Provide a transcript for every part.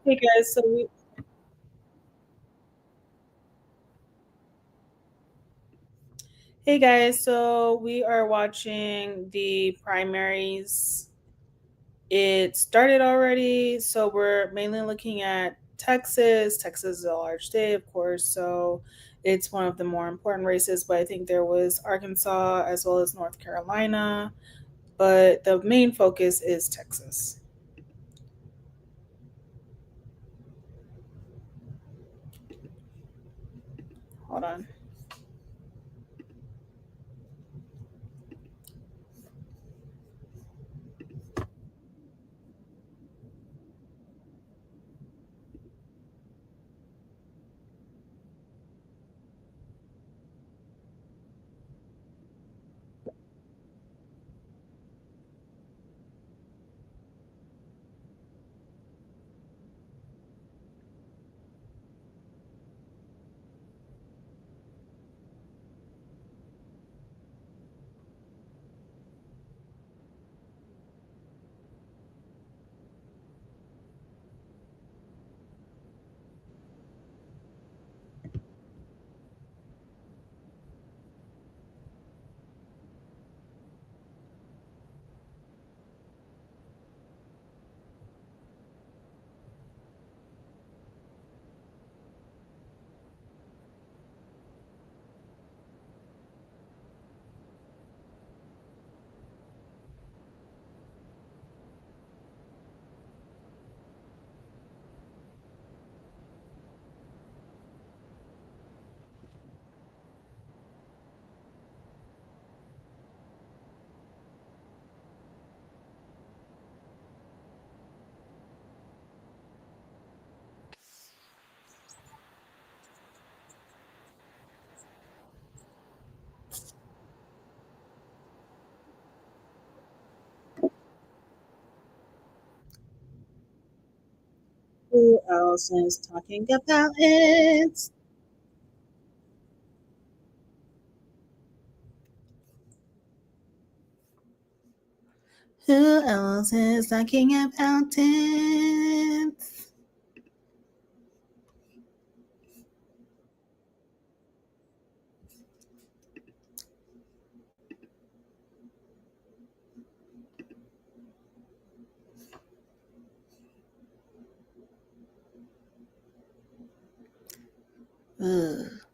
Hey guys, so we Hey guys, so we are watching the primaries. It started already, so we're mainly looking at Texas. Texas is a large state, of course, so it's one of the more important races, but I think there was Arkansas as well as North Carolina, but the main focus is Texas. Hold on. Who else is talking about it? Who else is talking about it? Ugh.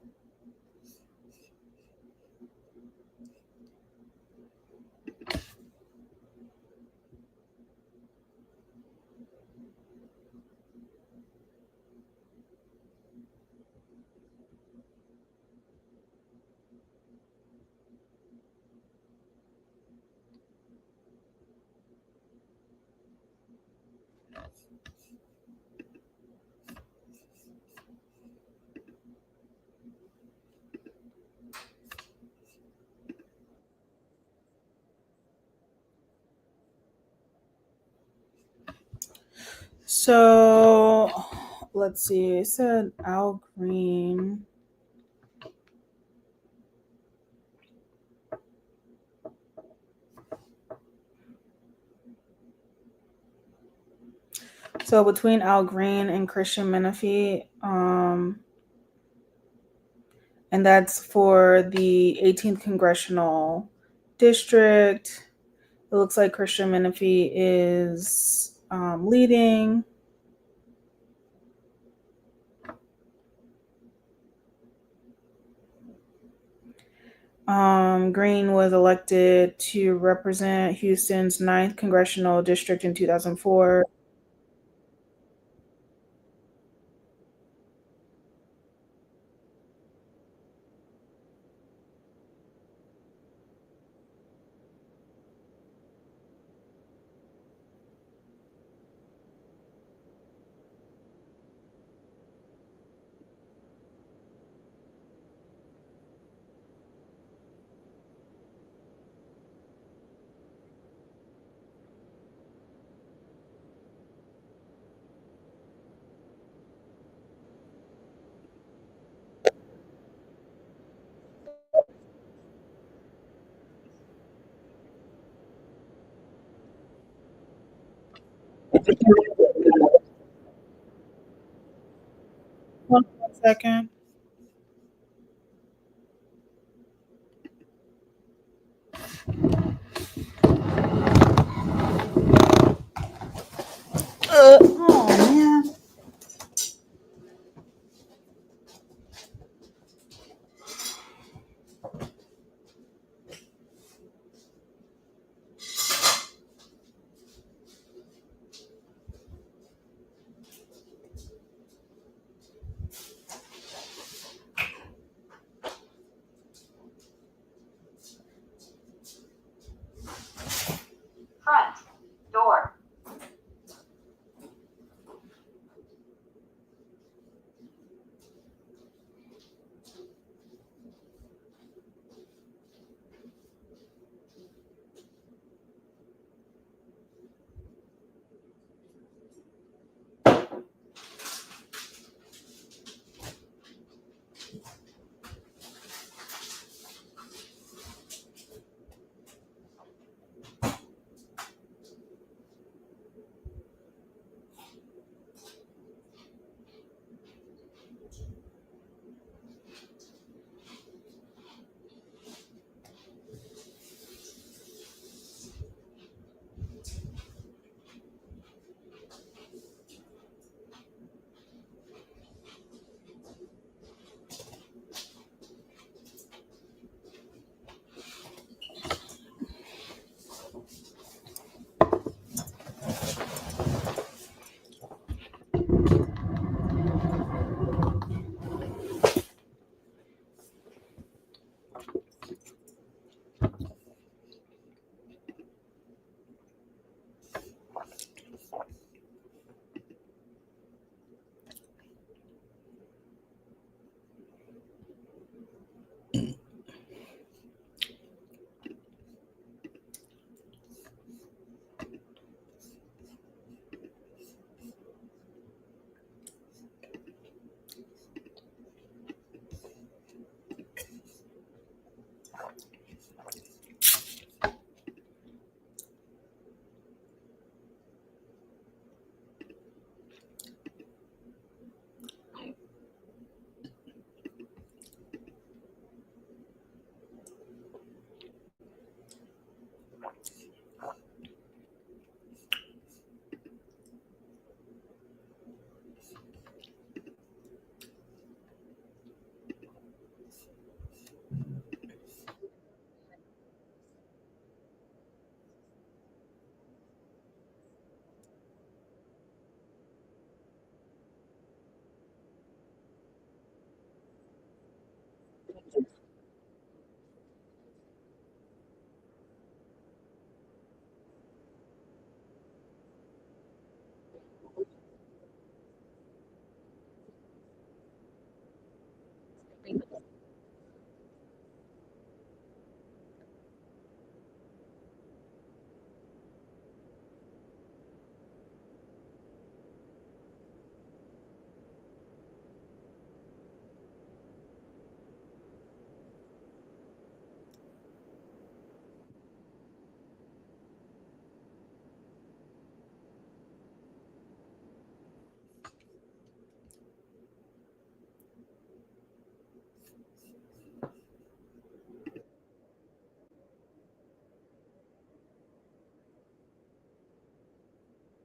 So let's see. It said Al Green. So between Al Green and Christian Menifee, and that's for the 18th congressional district. It looks like Christian Menifee is leading. Green was elected to represent Houston's 9th congressional district in 2004. Second. Oh man. Front door.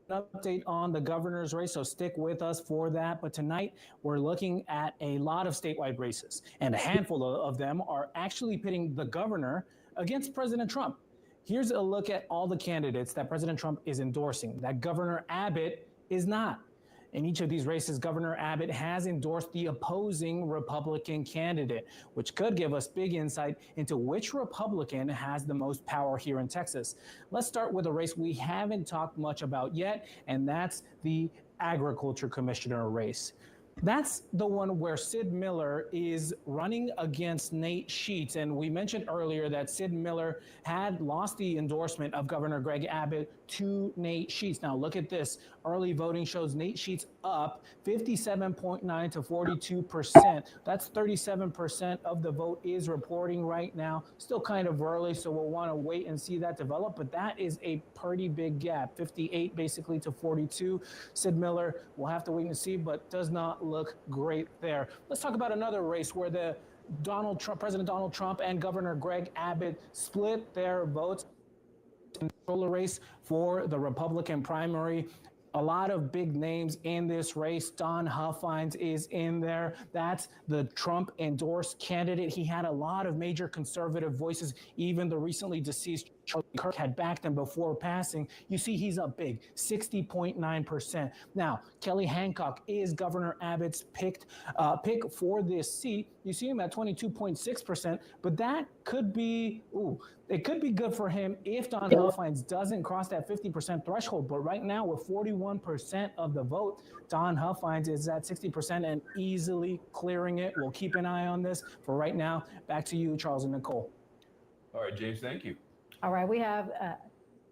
An update on the governor's race, so stick with us for that. But tonight, we're looking at a lot of statewide races, and a handful of them are actually pitting the governor against President Trump. Here's a look at all the candidates that President Trump is endorsing, that Governor Abbott is not. In each of these races, Governor Abbott has endorsed the opposing Republican candidate, which could give us big insight into which Republican has the most power here in Texas. Let's start with a race we haven't talked much about yet, and that's the Agriculture Commissioner race. That's the one where Sid Miller is running against Nate Sheets. And we mentioned earlier that Sid Miller had lost the endorsement of Governor Greg Abbott to Nate Sheets. Now look at this. Early voting shows Nate Sheets up 57.9 to 42%. That's 37% of the vote is reporting right now. Still kind of early, so we'll want to wait and see that develop, but that is a pretty big gap, 58 basically to 42. Sid Miller, we'll have to wait and see, but does not look great there. Let's talk about another race where President Donald Trump and Governor Greg Abbott split their votes in the race for the Republican primary. A lot of big names in this race. Don Huffines is in there. That's the Trump endorsed candidate. He had a lot of major conservative voices. Even the recently deceased Charlie Kirk had backed him before passing. You see, he's up big, 60.9%. Now, Kelly Hancock is Governor Abbott's pick for this seat. You see him at 22.6%, but that could be, it could be good for him if Don Huffines doesn't cross that 50% threshold. But right now, with 41% of the vote, Don Huffines is at 60% and easily clearing it. We'll keep an eye on this. For right now, back to you, Charles and Nicole. All right, James, thank you. All right, we have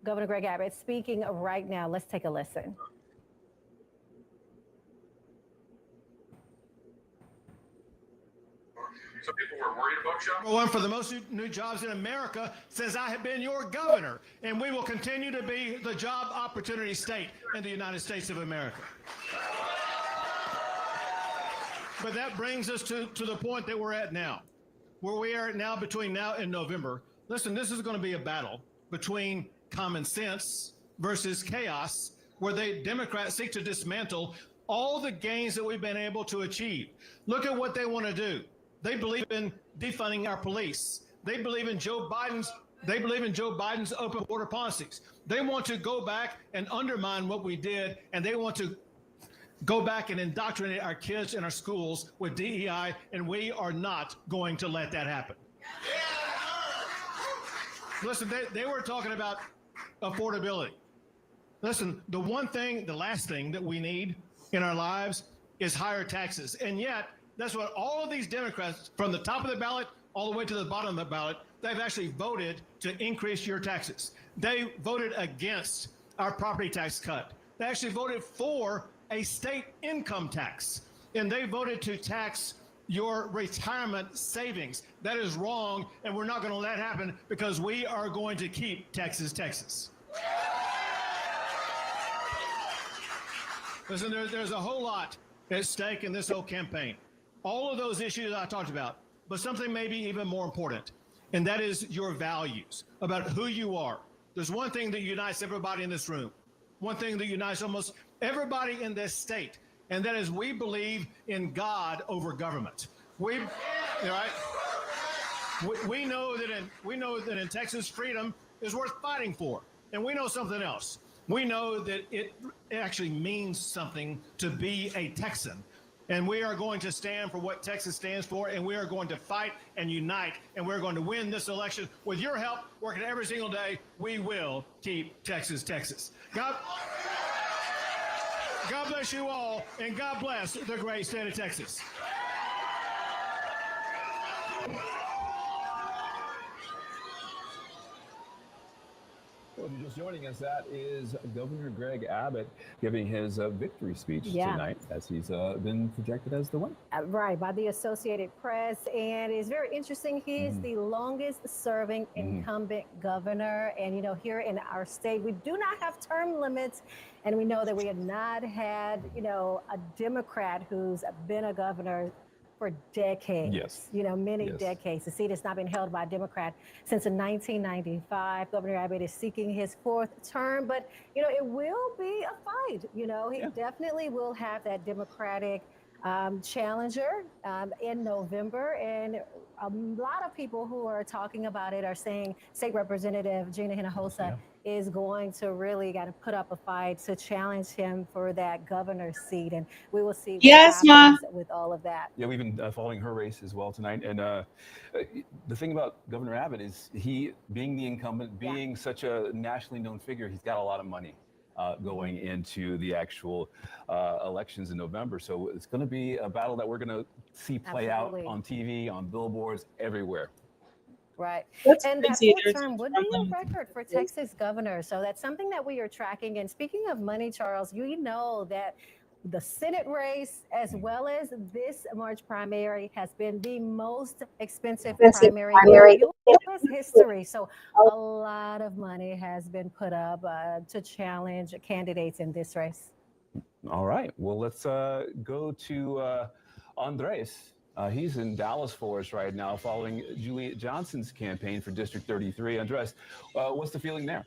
Governor Greg Abbott speaking right now. Let's take a listen. Some people were worried about jobs. One for the most new jobs in America says I have been your governor, and we will continue to be the job opportunity state in the United States of America. But that brings us to the point that we're at now, where we are now between now and November. Listen, this is going to be a battle between common sense versus chaos, where Democrats seek to dismantle all the gains that we've been able to achieve. Look at what they want to do. They believe in defunding our police. They believe in Joe Biden's open border policies. They want to go back and undermine what we did, and they want to go back and indoctrinate our kids in our schools with DEI, and we are not going to let that happen. Listen, they were talking about affordability. Listen, the last thing that we need in our lives is higher taxes. And yet, that's what all of these Democrats, from the top of the ballot all the way to the bottom of the ballot, they've actually voted to increase your taxes. They voted against our property tax cut. They actually voted for a state income tax. And they voted to tax your retirement savings. That is wrong, and we're not going to let that happen because we are going to keep Texas, Texas. Listen, there's a whole lot at stake in this whole campaign. All of those issues I talked about, but something maybe even more important, and that is your values, about who you are. There's one thing that unites everybody in this room, one thing that unites almost everybody in this state, and that is we believe in God over government. We know that in Texas, freedom is worth fighting for, and we know something else. We know that it actually means something to be a Texan. And we are going to stand for what Texas stands for, and we are going to fight and unite, and we're going to win this election. With your help, working every single day, we will keep Texas, Texas. God bless you all, and God bless the great state of Texas. Well, if you're just joining us, that is Governor Greg Abbott giving his victory speech tonight, as he's been projected as the winner. Right, by the Associated Press. And it's very interesting. He is the longest serving incumbent governor. And, you know, here in our state, we do not have term limits. And we know that we have not had, you know, a Democrat who's been a governor for decades. Yes. You know, many decades. The seat has not been held by a Democrat since 1995. Governor Abbott is seeking his fourth term, but, you know, it will be a fight. You know, he definitely will have that Democratic challenger in November. And a lot of people who are talking about it are saying State Representative Gina Hinojosa is going to really got to put up a fight to challenge him for that governor's seat. And we will see what happens with all of that. Yeah, we've been following her race as well tonight. And the thing about Governor Abbott is he, being the incumbent, being such a nationally known figure, he's got a lot of money going into the actual elections in November. So it's going to be a battle that we're going to see play out on TV, on billboards, everywhere. Right. That's and that crazy. full term would be a record for Texas governor. So that's something that we are tracking. And speaking of money, Charles, you know that the Senate race, as well as this March primary, has been the most expensive primary in U.S. history. So a lot of money has been put up to challenge candidates in this race. All right. Well, let's go to Andres. He's in Dallas for us right now following Juliet Johnson's campaign for District 33. Andres, what's the feeling there?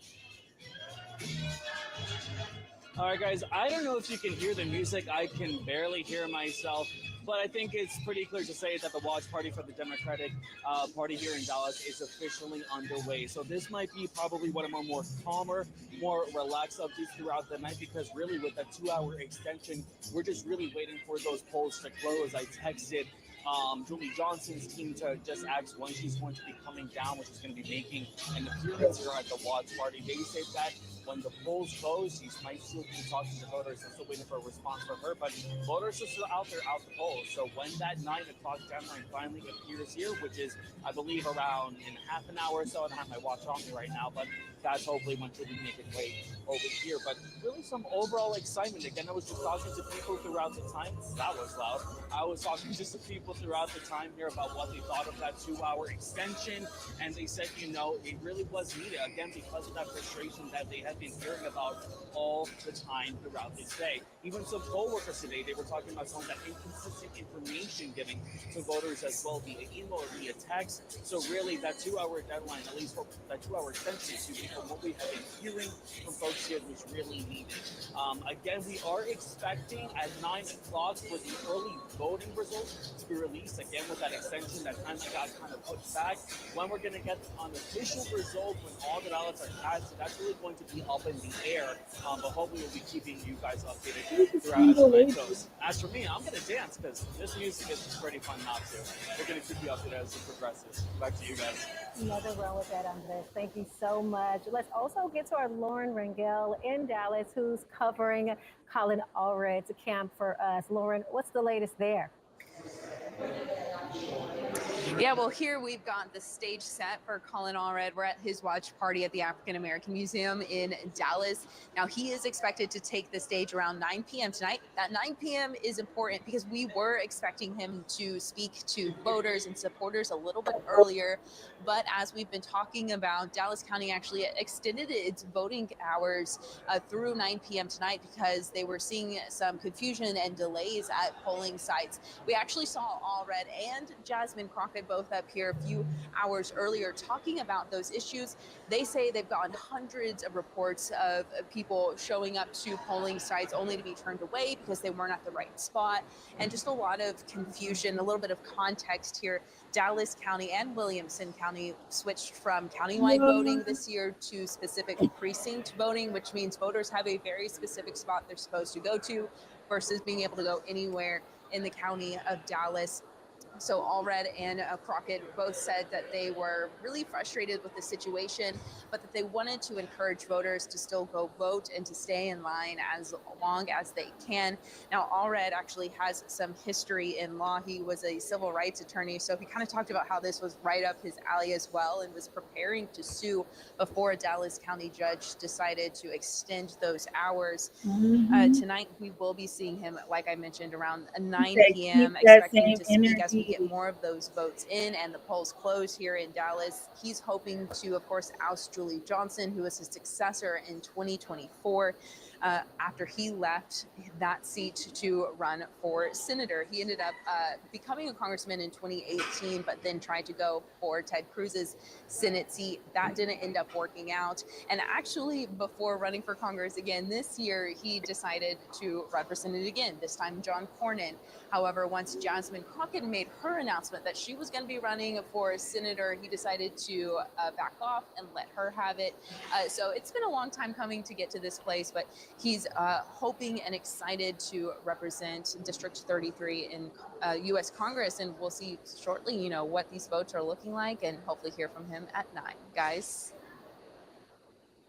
All right, guys, I don't know if you can hear the music. I can barely hear myself, but I think it's pretty clear to say that the watch party for the Democratic Party here in Dallas is officially underway. So this might be probably one of our more calmer, more relaxed updates throughout the night, because really with that 2-hour extension, we're just really waiting for those polls to close. I texted Julie Johnson's team to just ask when she's going to be coming down, when she's going to be making an appearance here at the watch party. They said that when the polls close, she might still be talking to voters and still waiting for a response from her, but voters are still out there, out the polls. So when that 9 o'clock deadline finally appears here, which is, I believe, around in half an hour or so, I don't have my watch on me right now, but that's hopefully when she'll be making way over here. But really some overall excitement. Again, I was just talking to people throughout the time. That was loud. I was talking just to people throughout the time here about what they thought of that 2-hour extension, and they said, it really was needed, again, because of that frustration that they had been hearing about all the time throughout this day. Even some poll workers today, they were talking about some of that inconsistent information given to voters as well via email or via text. So really that 2-hour deadline, at least for that 2-hour extension, from what we have been hearing from folks here, was really needed. Again, we are expecting at 9 o'clock for the early voting results to be released. Again, with that extension, that time got kind of pushed back. When we're going to get an official result when all the ballots are cast, so that's really going to be up in the air. But hopefully we'll be keeping you guys updated throughout as the night goes. As for me, I'm going to dance because this music is pretty fun not to. We're going to keep you updated as it progresses. Back to you guys. Nothing wrong with that, Andres. Thank you so much. Let's also get to our Lauren Rangel in Dallas, who's covering Colin Allred's camp for us. Lauren, what's the latest there? Yeah, well, here we've got the stage set for Colin Allred. We're at his watch party at the African American Museum in Dallas. Now, he is expected to take the stage around 9 p.m. tonight. That 9 p.m. is important because we were expecting him to speak to voters and supporters a little bit earlier. But as we've been talking about, Dallas County actually extended its voting hours through 9 p.m. tonight because they were seeing some confusion and delays at polling sites. We actually saw Allred and Jasmine Crockett both up here a few hours earlier talking about those issues. They say they've gotten hundreds of reports of people showing up to polling sites only to be turned away because they weren't at the right spot, and just a lot of confusion. A little bit of context here. Dallas County and Williamson County switched from countywide voting this year to specific precinct voting, which means voters have a very specific spot they're supposed to go to versus being able to go anywhere in the county of Dallas. So Allred and Crockett both said that they were really frustrated with the situation, but that they wanted to encourage voters to still go vote and to stay in line as long as they can. Now, Allred actually has some history in law. He was a civil rights attorney, so he kind of talked about how this was right up his alley as well, and was preparing to sue before a Dallas County judge decided to extend those hours. Tonight, we will be seeing him, like I mentioned, around 9 p.m., expecting to speak as we get more of those votes in and the polls close here in Dallas. He's hoping to, of course, oust Julie Johnson, who was his successor in 2024. After he left that seat to run for senator. He ended up becoming a congressman in 2018, but then tried to go for Ted Cruz's Senate seat. That didn't end up working out. And actually, before running for Congress again this year, he decided to run for Senate again, this time John Cornyn. However, once Jasmine Crockett made her announcement that she was going to be running for senator, he decided to back off and let her have it. So it's been a long time coming to get to this place, but he's hoping and excited to represent District 33 in U.S. Congress, and we'll see shortly, what these votes are looking like, and hopefully hear from him at 9. Guys.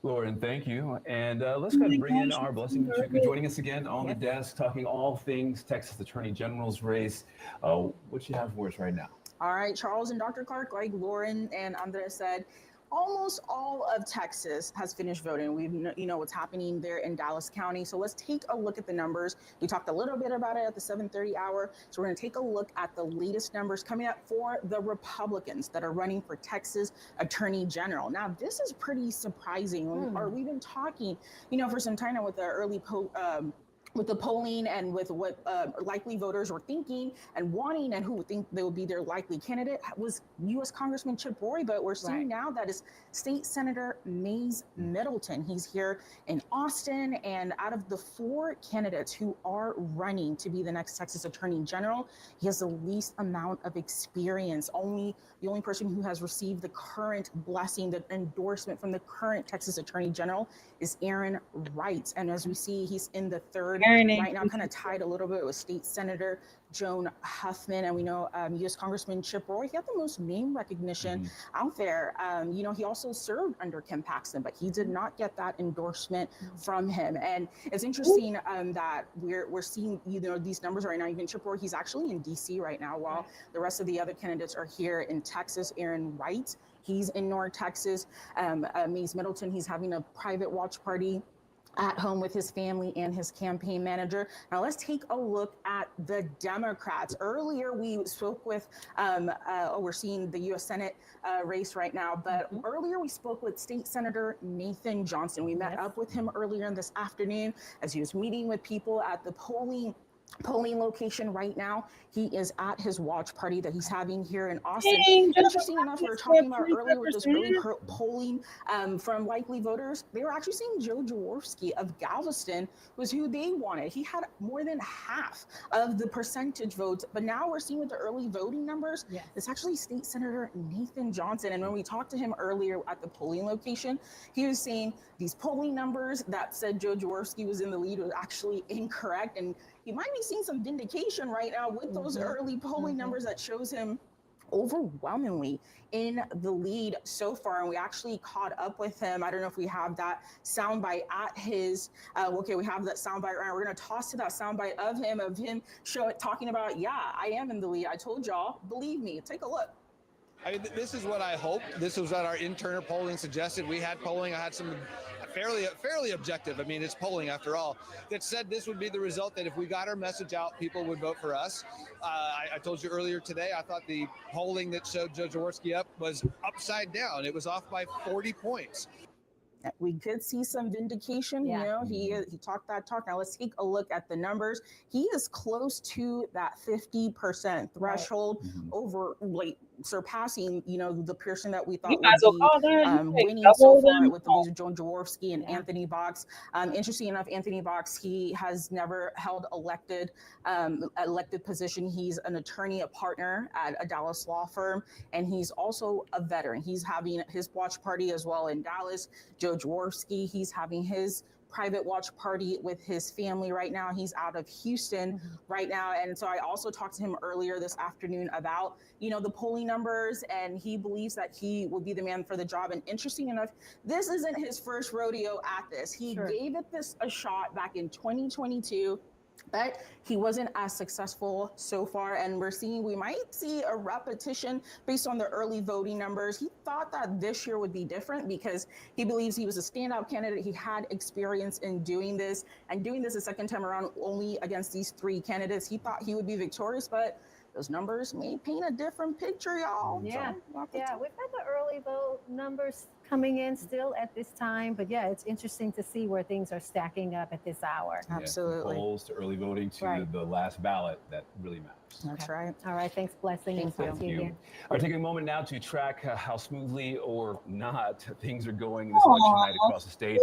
Lauren, thank you. And let's go ahead and bring in our Blessing Chuka joining us again on the desk, talking all things Texas Attorney General's race. What you have for us right now? All right, Charles and Dr. Clark, like Lauren and Andres said, almost all of Texas has finished voting. You know what's happening there in Dallas County. So let's take a look at the numbers. We talked a little bit about it at the 7:30 hour. So we're going to take a look at the latest numbers coming up for the Republicans that are running for Texas Attorney General. Now, this is pretty surprising. We've been talking, for some time now with the with the polling and with what likely voters were thinking and wanting and who would think they would be their likely candidate was U.S. Congressman Chip Roy. But we're seeing now that is State Senator Mays Middleton. He's here in Austin. And out of the 4 candidates who are running to be the next Texas Attorney General, he has the least amount of experience. The only person who has received the current blessing, the endorsement from the current Texas Attorney General is Aaron Wright. And as we see, he's in the 3rd right now, kind of tied a little bit with State Senator Joan Huffman. And we know U.S. Congressman Chip Roy, he had the most name recognition out there. He also served under Ken Paxton, but he did not get that endorsement from him. And it's interesting that we're seeing, these numbers right now. Even Chip Roy, he's actually in D.C. right now, while the rest of the other candidates are here in Texas. Aaron Wright, he's in North Texas. Mays Middleton, he's having a private watch party at home with his family and his campaign manager. Now let's take a look at the Democrats. Earlier we spoke with, we're seeing the U.S. Senate race right now, but earlier we spoke with State Senator Nathan Johnson. We met up with him earlier in this afternoon as he was meeting with people at the polling location right now. He is at his watch party that he's having here in Austin. Interesting enough, we were talking about earlier with this early polling from likely voters. They were actually saying Joe Jaworski of Galveston was who they wanted. He had more than half of the percentage votes, but now we're seeing with the early voting numbers, it's actually State Senator Nathan Johnson. And when we talked to him earlier at the polling location, he was saying these polling numbers that said Joe Jaworski was in the lead was actually incorrect. And you might be seeing some vindication right now with those early polling numbers that shows him overwhelmingly in the lead so far. And we actually caught up with him. I don't know if we have that soundbite at his, we have that soundbite right now. We're going to toss to that soundbite of him talking about, I am in the lead. I told y'all, believe me, take a look. I mean, this is what I hoped. This was what our internal polling suggested. We had polling. I had some fairly objective. I mean, it's polling after all, that said this would be the result, that if we got our message out, people would vote for us. I told you earlier today, I thought the polling that showed Joe Jaworski up was upside down. It was off by 40 points. We could see some vindication. He talked that talk. Now let's take a look at the numbers. He is close to that 50% threshold, over surpassing, the person that we thought would be winning so far with the leads of Joe Jaworski and Anthony Box. Interesting enough, Anthony Box, he has never held elected position. He's an attorney, a partner at a Dallas law firm, and he's also a veteran. He's having his watch party as well in Dallas. Joe Jaworski, he's having his private watch party with his family right now. He's out of Houston right now. And so I also talked to him earlier this afternoon about, the polling numbers, and he believes that he will be the man for the job. And interesting enough, this isn't his first rodeo at this. He gave it a shot back in 2022. But he wasn't as successful so far, and we might see a repetition based on the early voting numbers. He thought that this year would be different because he believes he was a standout candidate. He had experience in doing this, and doing this a second time around only against these 3 candidates. He thought he would be victorious, but those numbers may paint a different picture, y'all. Yeah, we've had the early vote numbers coming in still at this time, but it's interesting to see where things are stacking up at this hour. Absolutely. From polls to early voting to the last ballot, that really matters. That's right. All right, thanks, Blessing. Thank you. All right, taking a moment now to track how smoothly or not things are going this election night across the state.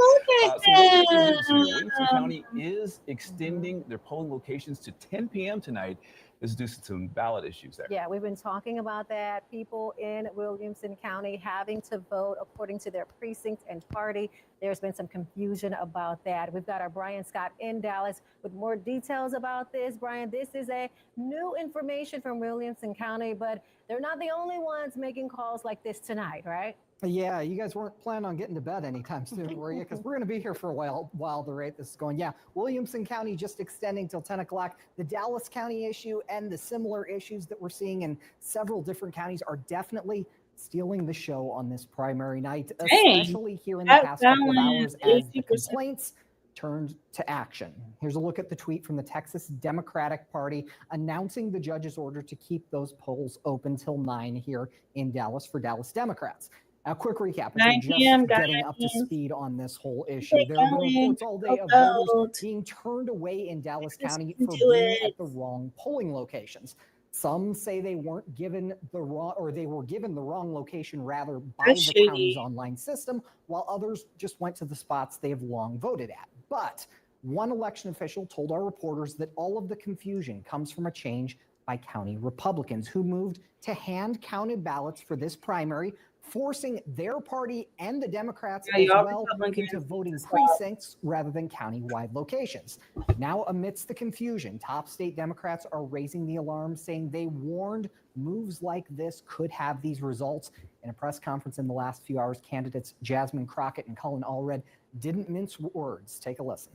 Williamson County is extending their polling locations to 10 p.m. tonight. This is due to some ballot issues there. Yeah, we've been talking about that. People in Williamson County having to vote according to their precinct and party. There's been some confusion about that. We've got our Brian Scott in Dallas with more details about this. Brian, this is a new information from Williamson County, but they're not the only ones making calls like this tonight, right? Yeah, you guys weren't planning on getting to bed anytime soon, were you? Because we're going to be here for a while the rate this is going. Yeah, Williamson County just extending till 10 o'clock. The Dallas County issue and the similar issues that we're seeing in several different counties are definitely stealing the show on this primary night, Dang, especially here in the that past couple of balance hours as the 80%. complaints turned to action. Here's a look at the tweet from the Texas Democratic Party announcing the judge's order to keep those polls open till 9 here in Dallas for Dallas Democrats. A quick recap, as 9 we're just p.m. getting up to guys. speed on this whole issue. Stay There have been going. reports all day Go of voters vote. being turned away in Dallas Yes, County you for can do being it. at the wrong polling locations. Some say they weren't given the wrong, or they were given the wrong location rather by That's the shady. county's online system, while others just went to the spots they have long voted at. But one election official told our reporters that all of the confusion comes from a change by county Republicans who moved to hand-counted ballots for this primary, forcing their party and the Democrats Yeah, as y'all well Republicans into voting need to stop. precincts rather than county-wide locations. Now, amidst the confusion, top state Democrats are raising the alarm, saying they warned moves like this could have these results. In a press conference in the last few hours, candidates Jasmine Crockett and Colin Allred didn't mince words. Take a listen.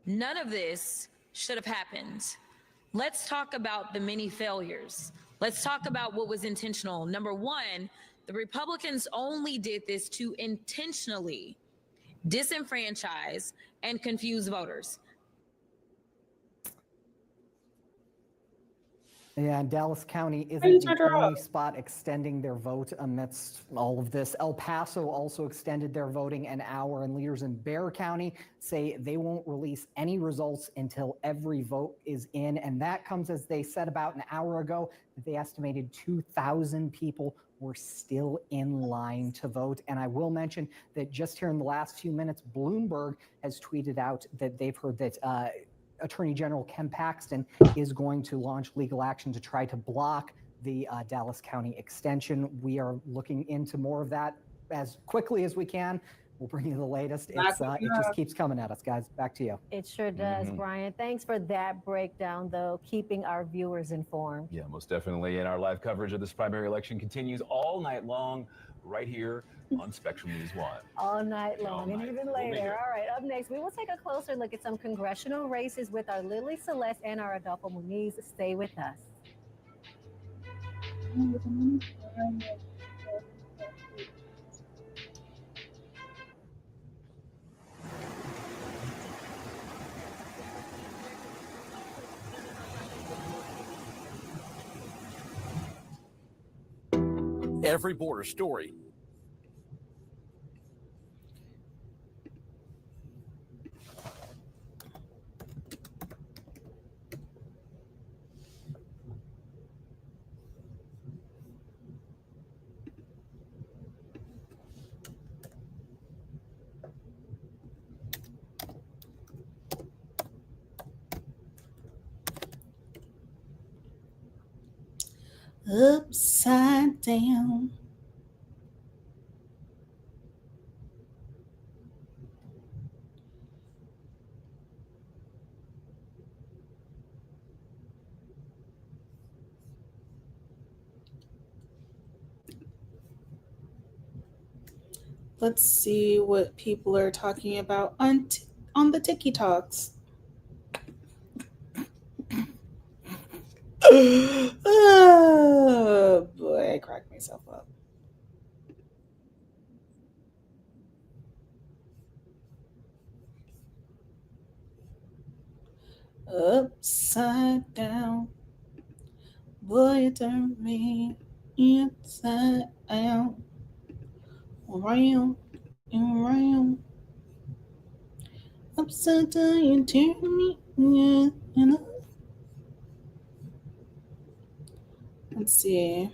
None of this should have happened. Let's talk about the many failures. Let's talk about what was intentional. Number one, the Republicans only did this to intentionally disenfranchise and confuse voters. Yeah, and Dallas County you isn't turned the her only off? spot extending their vote amidst all of this. El Paso also extended their voting an hour, and leaders in Bexar County say they won't release any results until every vote is in. And that comes as they said about an hour ago that they estimated 2,000 people were still in line to vote. And I will mention that just here in the last few minutes, Bloomberg has tweeted out that they've heard that Attorney General Ken Paxton is going to launch legal action to try to block the Dallas County extension. We are looking into more of that as quickly as we can. We'll bring you the latest. It just keeps coming at us, guys. Back to you. It sure does, Brian. Thanks for that breakdown, though, keeping our viewers informed. Yeah, most definitely. And our live coverage of this primary election continues all night long right here on Spectrum News 1. All night long All and night. even We'll be later. here. All right, up next, we will take a closer look at some congressional races with our Lily Celeste and our Adolfo Muniz. Stay with us. Every border story. Upside down. Let's see what people are talking about on the Tiki Talks. Oh boy, I cracked myself up. Upside down. Boy, you turn me inside out. Round and round. Upside down, you turn me in. Let's see.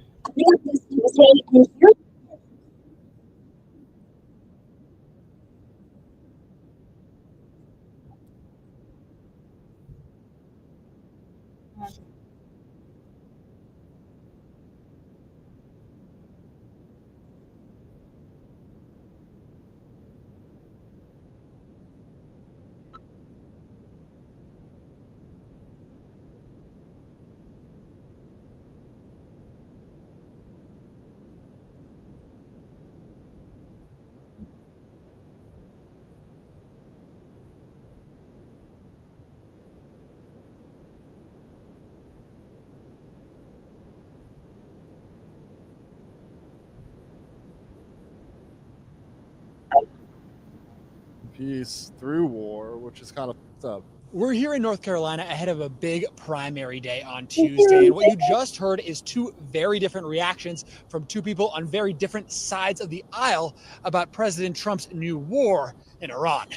peace through war, which is kind of tough. We're here in North Carolina ahead of a big primary day on Tuesday. And what you just heard is two very different reactions from two people on very different sides of the aisle about President Trump's new war in Iran.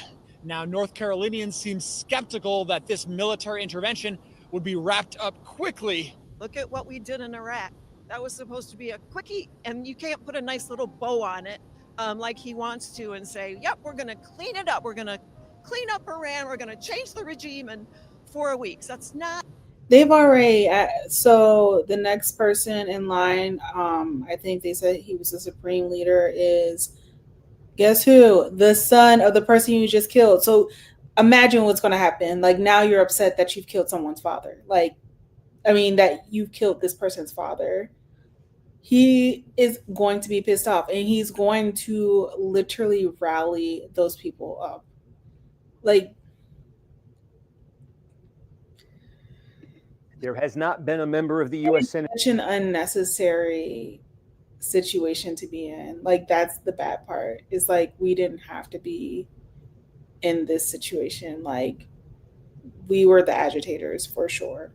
Now, North Carolinians seem skeptical that this military intervention would be wrapped up quickly. Look at what we did in Iraq. That was supposed to be a quickie, and you can't put a nice little bow on it like he wants to and say, yep, we're going to clean it up. We're going to clean up Iran. We're going to change the regime in 4 weeks. That's not. They've already, so the next person in line, I think they said he was the supreme leader, is, guess who? The son of the person you just killed. So imagine what's going to happen. Like, now you're upset that you've killed someone's father. Like, I mean, that you've killed this person's father. He is going to be pissed off, and he's going to literally rally those people up. Like, there has not been a member of the U.S. Senate. Such an unnecessary situation to be in. Like, that's the bad part. Is like, we didn't have to be in this situation. Like, we were the agitators for sure.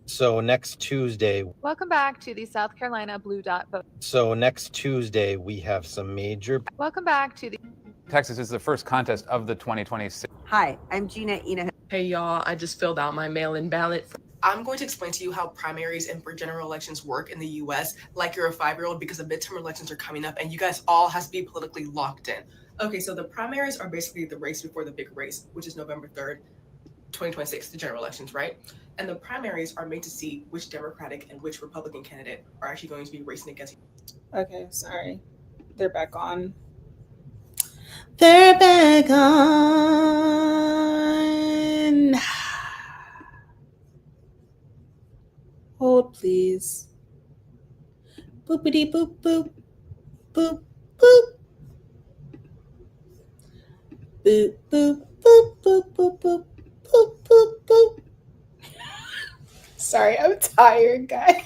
So next Tuesday. Welcome back to the South Carolina Blue Dot vote. So next Tuesday we have some major. Welcome back to the. Texas is the first contest of the 2026. Hi, I'm Gina Ina. Hey y'all, I just filled out my mail-in ballot. I'm going to explain to you how primaries and for general elections work in the US like you're a 5-year-old, because the midterm elections are coming up and you guys all has to be politically locked in. Okay, so the primaries are basically the race before the big race, which is November 3rd, 2026, the general elections, right? And the primaries are made to see which Democratic and which Republican candidate are actually going to be racing against. Okay, sorry. They're back on. They're back on. Hold, please. Boopity boop boop. Boop boop. Boop boop boop boop boop boop boop boop boop. Sorry, I'm tired, guys.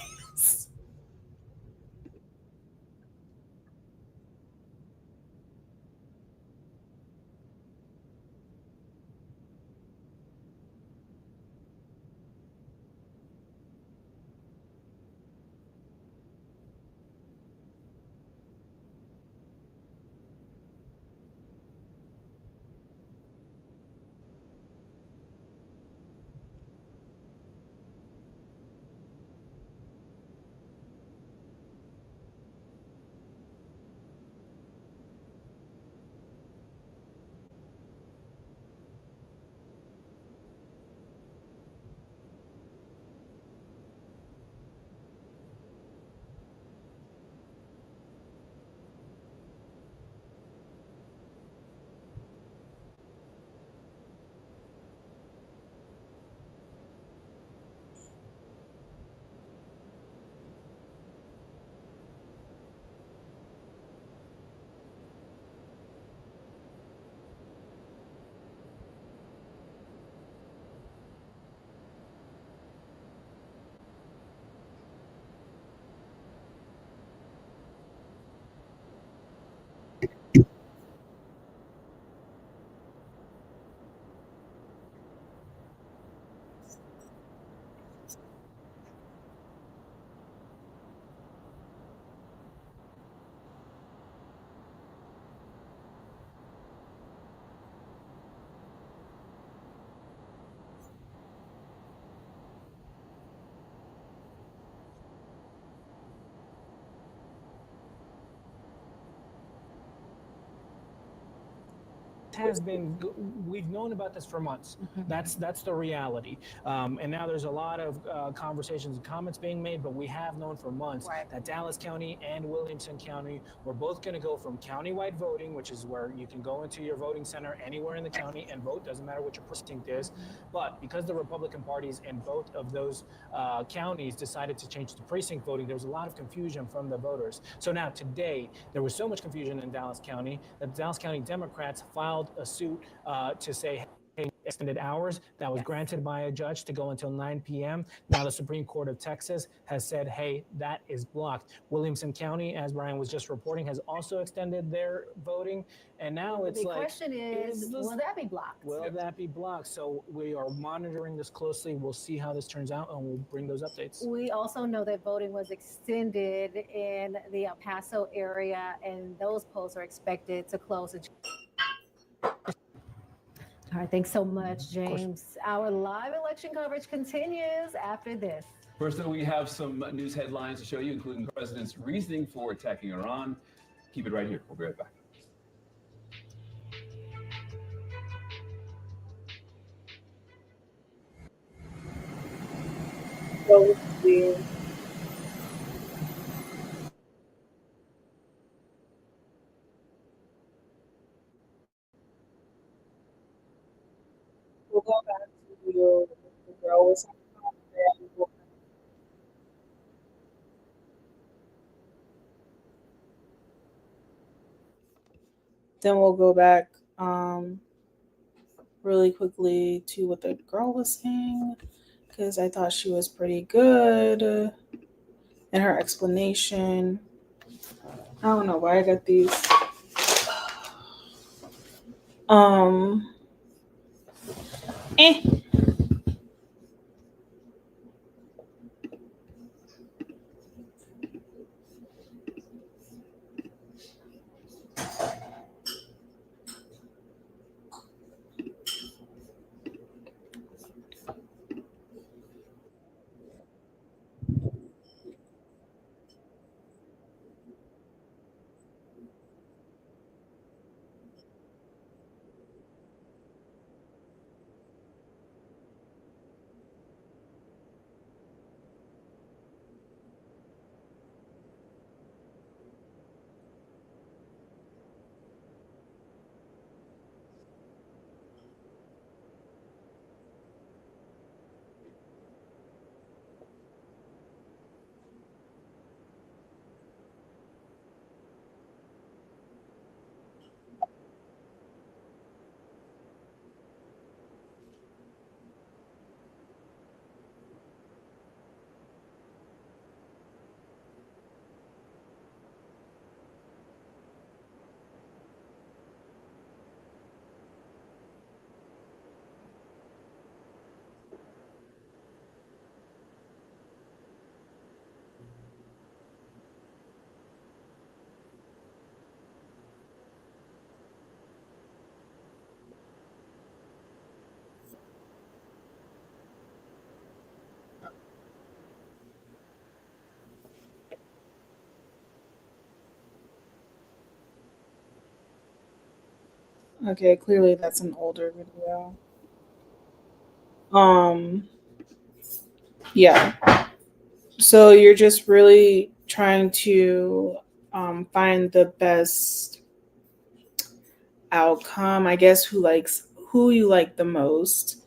Has been, we've known about this for months. That's the reality. And now there's a lot of conversations and comments being made, but we have known for months that Dallas County and Williamson County were both going to go from countywide voting, which is where you can go into your voting center anywhere in the county and vote, doesn't matter what your precinct is. But because the Republican parties in both of those counties decided to change to precinct voting, there was a lot of confusion from the voters. So now today, there was so much confusion in Dallas County that the Dallas County Democrats filed a suit to say, hey, extended hours that was granted by a judge to go until 9 p.m. Now the Supreme Court of Texas has said, hey, that is blocked. Williamson County, as Brian was just reporting, has also extended their voting. And now it's the like, question is, will that be blocked? Will that be blocked? So we are monitoring this closely. We'll see how this turns out, and we'll bring those updates. We also know that voting was extended in the El Paso area, and those polls are expected to close. All right, thanks so much, James. Our live election coverage continues after this. First, though, we have some news headlines to show you, including the president's reasoning for attacking Iran. Keep it right here. We'll be right back. So we'll go back to the girl was then we'll go back really quickly to what the girl was saying, because I thought she was pretty good in her explanation. I don't know why I got these. Eh. Okay, clearly that's an older video. Yeah. So you're just really trying to find the best outcome, I guess. Who you like the most?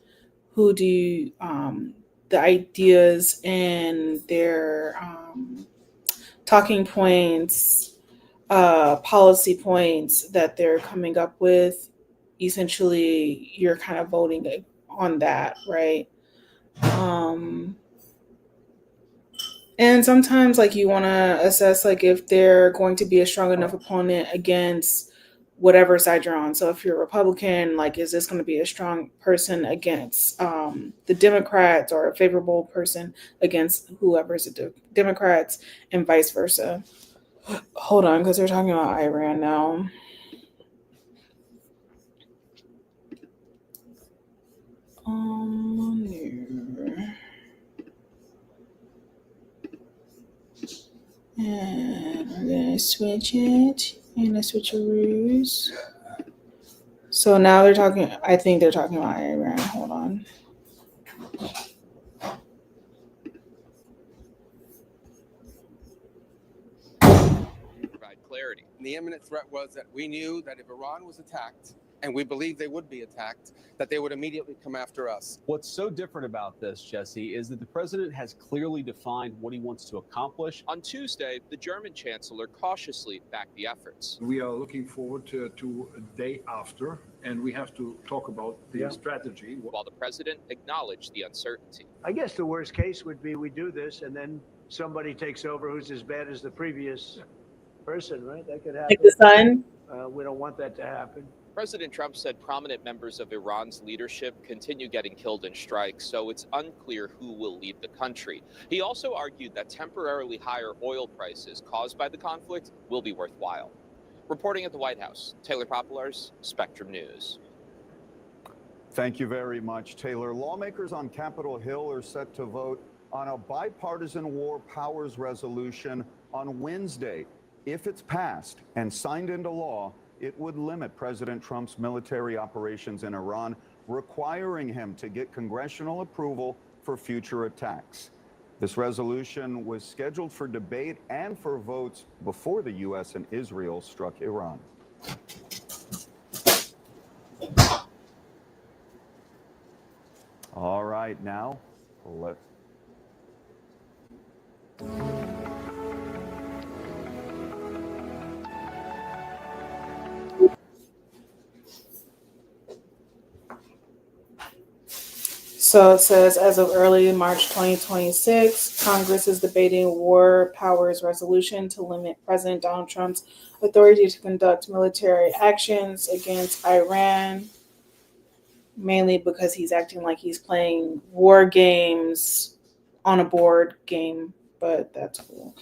Who do you the ideas and their talking points, policy points that they're coming up with? Essentially, you're kind of voting on that, right? And sometimes like you want to assess like if they're going to be a strong enough opponent against whatever side you're on. So if you're a Republican, like is this going to be a strong person against the Democrats, or a favorable person against whoever's the Democrats, and vice versa. Hold on, because they're talking about Iran now. And we're gonna switch it and the switcheroos. So now they're talking, I think they're talking about Iran. Hold on. Provide clarity. And the imminent threat was that we knew that if Iran was attacked and we believe they would be attacked, that they would immediately come after us. What's so different about this, Jesse, is that the president has clearly defined what he wants to accomplish. On Tuesday, the German chancellor cautiously backed the efforts. We are looking forward to a day after, and we have to talk about the strategy. While the president acknowledged the uncertainty. I guess the worst case would be we do this and then somebody takes over who's as bad as the previous person, right? That could happen. Like the sun? We don't want that to happen. President Trump said prominent members of Iran's leadership continue getting killed in strikes, so it's unclear who will lead the country. He also argued that temporarily higher oil prices caused by the conflict will be worthwhile. Reporting at the White House, Taylor Populars, Spectrum News. Thank you very much, Taylor. Lawmakers on Capitol Hill are set to vote on a bipartisan war powers resolution on Wednesday. If it's passed and signed into law, it would limit President Trump's military operations in Iran, requiring him to get congressional approval for future attacks. This resolution was scheduled for debate and for votes before the U.S. and Israel struck Iran. All right, now let's. So it says, as of early March 2026, Congress is debating a war powers resolution to limit President Donald Trump's authority to conduct military actions against Iran, mainly because he's acting like he's playing war games on a board game, but that's cool.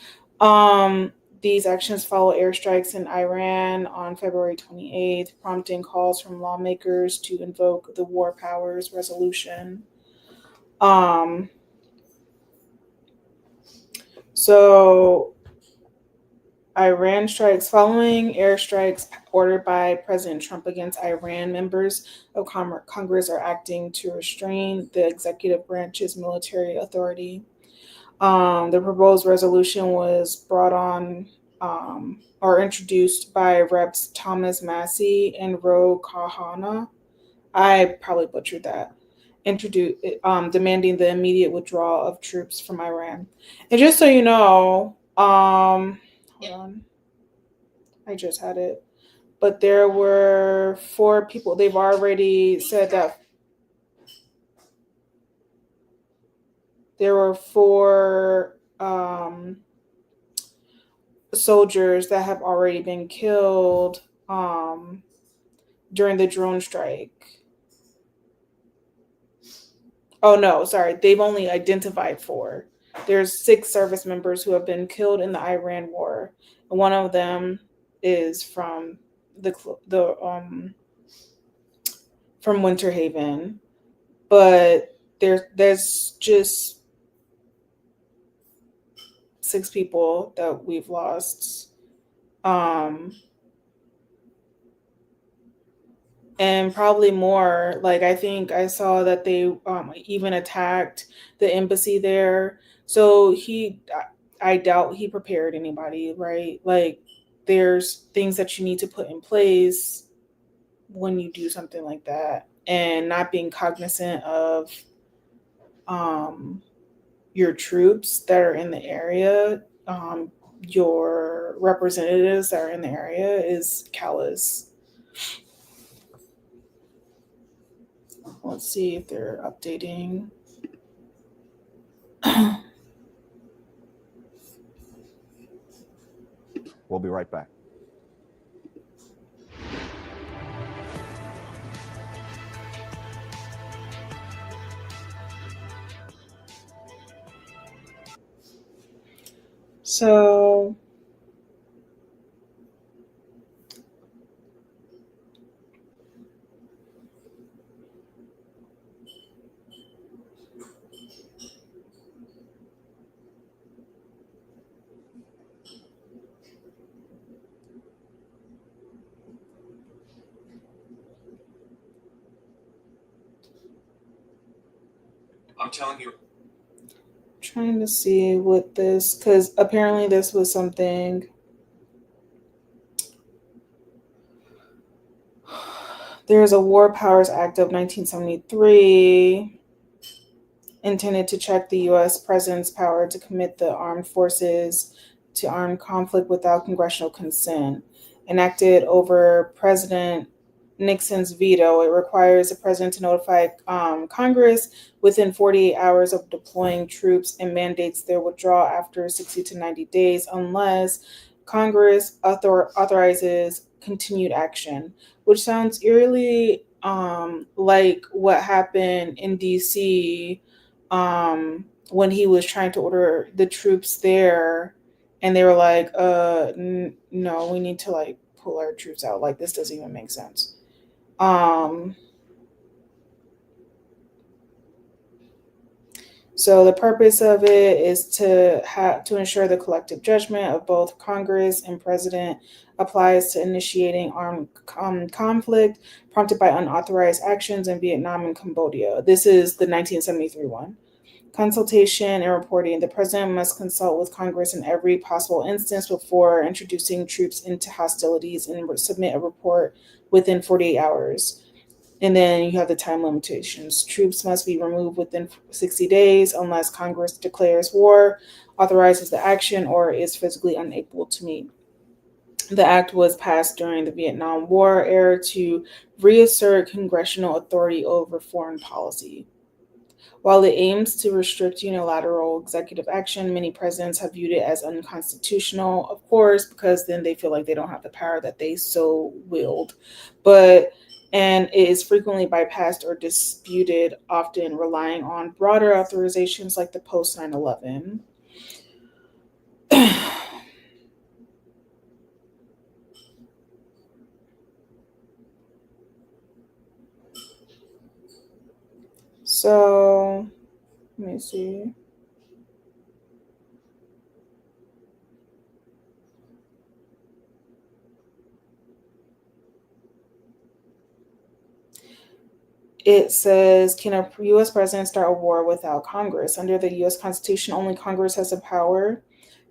These actions follow airstrikes in Iran on February 28th, prompting calls from lawmakers to invoke the war powers resolution. So Iran strikes following airstrikes ordered by President Trump against Iran. Members of Congress are acting to restrain the executive branch's military authority. The proposed resolution was brought on or introduced by Reps Thomas Massey and Ro Kahana. I probably butchered that. Demanding the immediate withdrawal of troops from Iran. And just so you know, hold on. I just had it. But there were 4 people. They've already said that there were 4 soldiers that have already been killed during the drone strike. Oh, no, sorry. They've only identified 4. There's 6 service members who have been killed in the Iran war. And one of them is from from Winter Haven. But there's just 6 people that we've lost. And probably more. Like, I think I saw that they even attacked the embassy there. So I doubt he prepared anybody, right? Like, there's things that you need to put in place when you do something like that, and not being cognizant of your troops that are in the area, your representatives that are in the area is callous. Let's see if they're updating. We'll be right back. So I'm telling you. trying to see what this, because apparently this was something There's a War Powers Act of 1973 intended to check the U.S. president's power to commit the armed forces to armed conflict without congressional consent. Enacted over President Nixon's veto, it requires the president to notify Congress within 48 hours of deploying troops and mandates their withdrawal after 60 to 90 days unless Congress authorizes continued action, which sounds eerily like what happened in DC when he was trying to order the troops there, and they were like, no, we need to like pull our troops out. Like, this doesn't even make sense. So the purpose of it is to ensure the collective judgment of both Congress and President applies to initiating armed conflict prompted by unauthorized actions in Vietnam and Cambodia. This is the 1973 one. Consultation and reporting. The president must consult with Congress in every possible instance before introducing troops into hostilities and submit a report within 48 hours. And then you have the time limitations. Troops must be removed within 60 days unless Congress declares war, authorizes the action, or is physically unable to meet. The act was passed during the Vietnam War era to reassert congressional authority over foreign policy. While it aims to restrict unilateral executive action, many presidents have viewed it as unconstitutional, of course, because then they feel like they don't have the power that they so willed. And it is frequently bypassed or disputed, often relying on broader authorizations like the post 9/11. So, let me see. It says, can a U.S. president start a war without Congress? Under the U.S. Constitution, only Congress has the power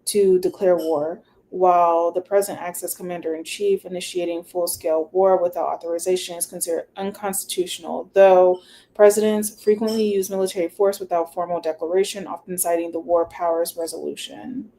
to declare war, while the president acts as commander-in-chief. Initiating full-scale war without authorization is considered unconstitutional, though presidents frequently use military force without formal declaration, often citing the War Powers Resolution.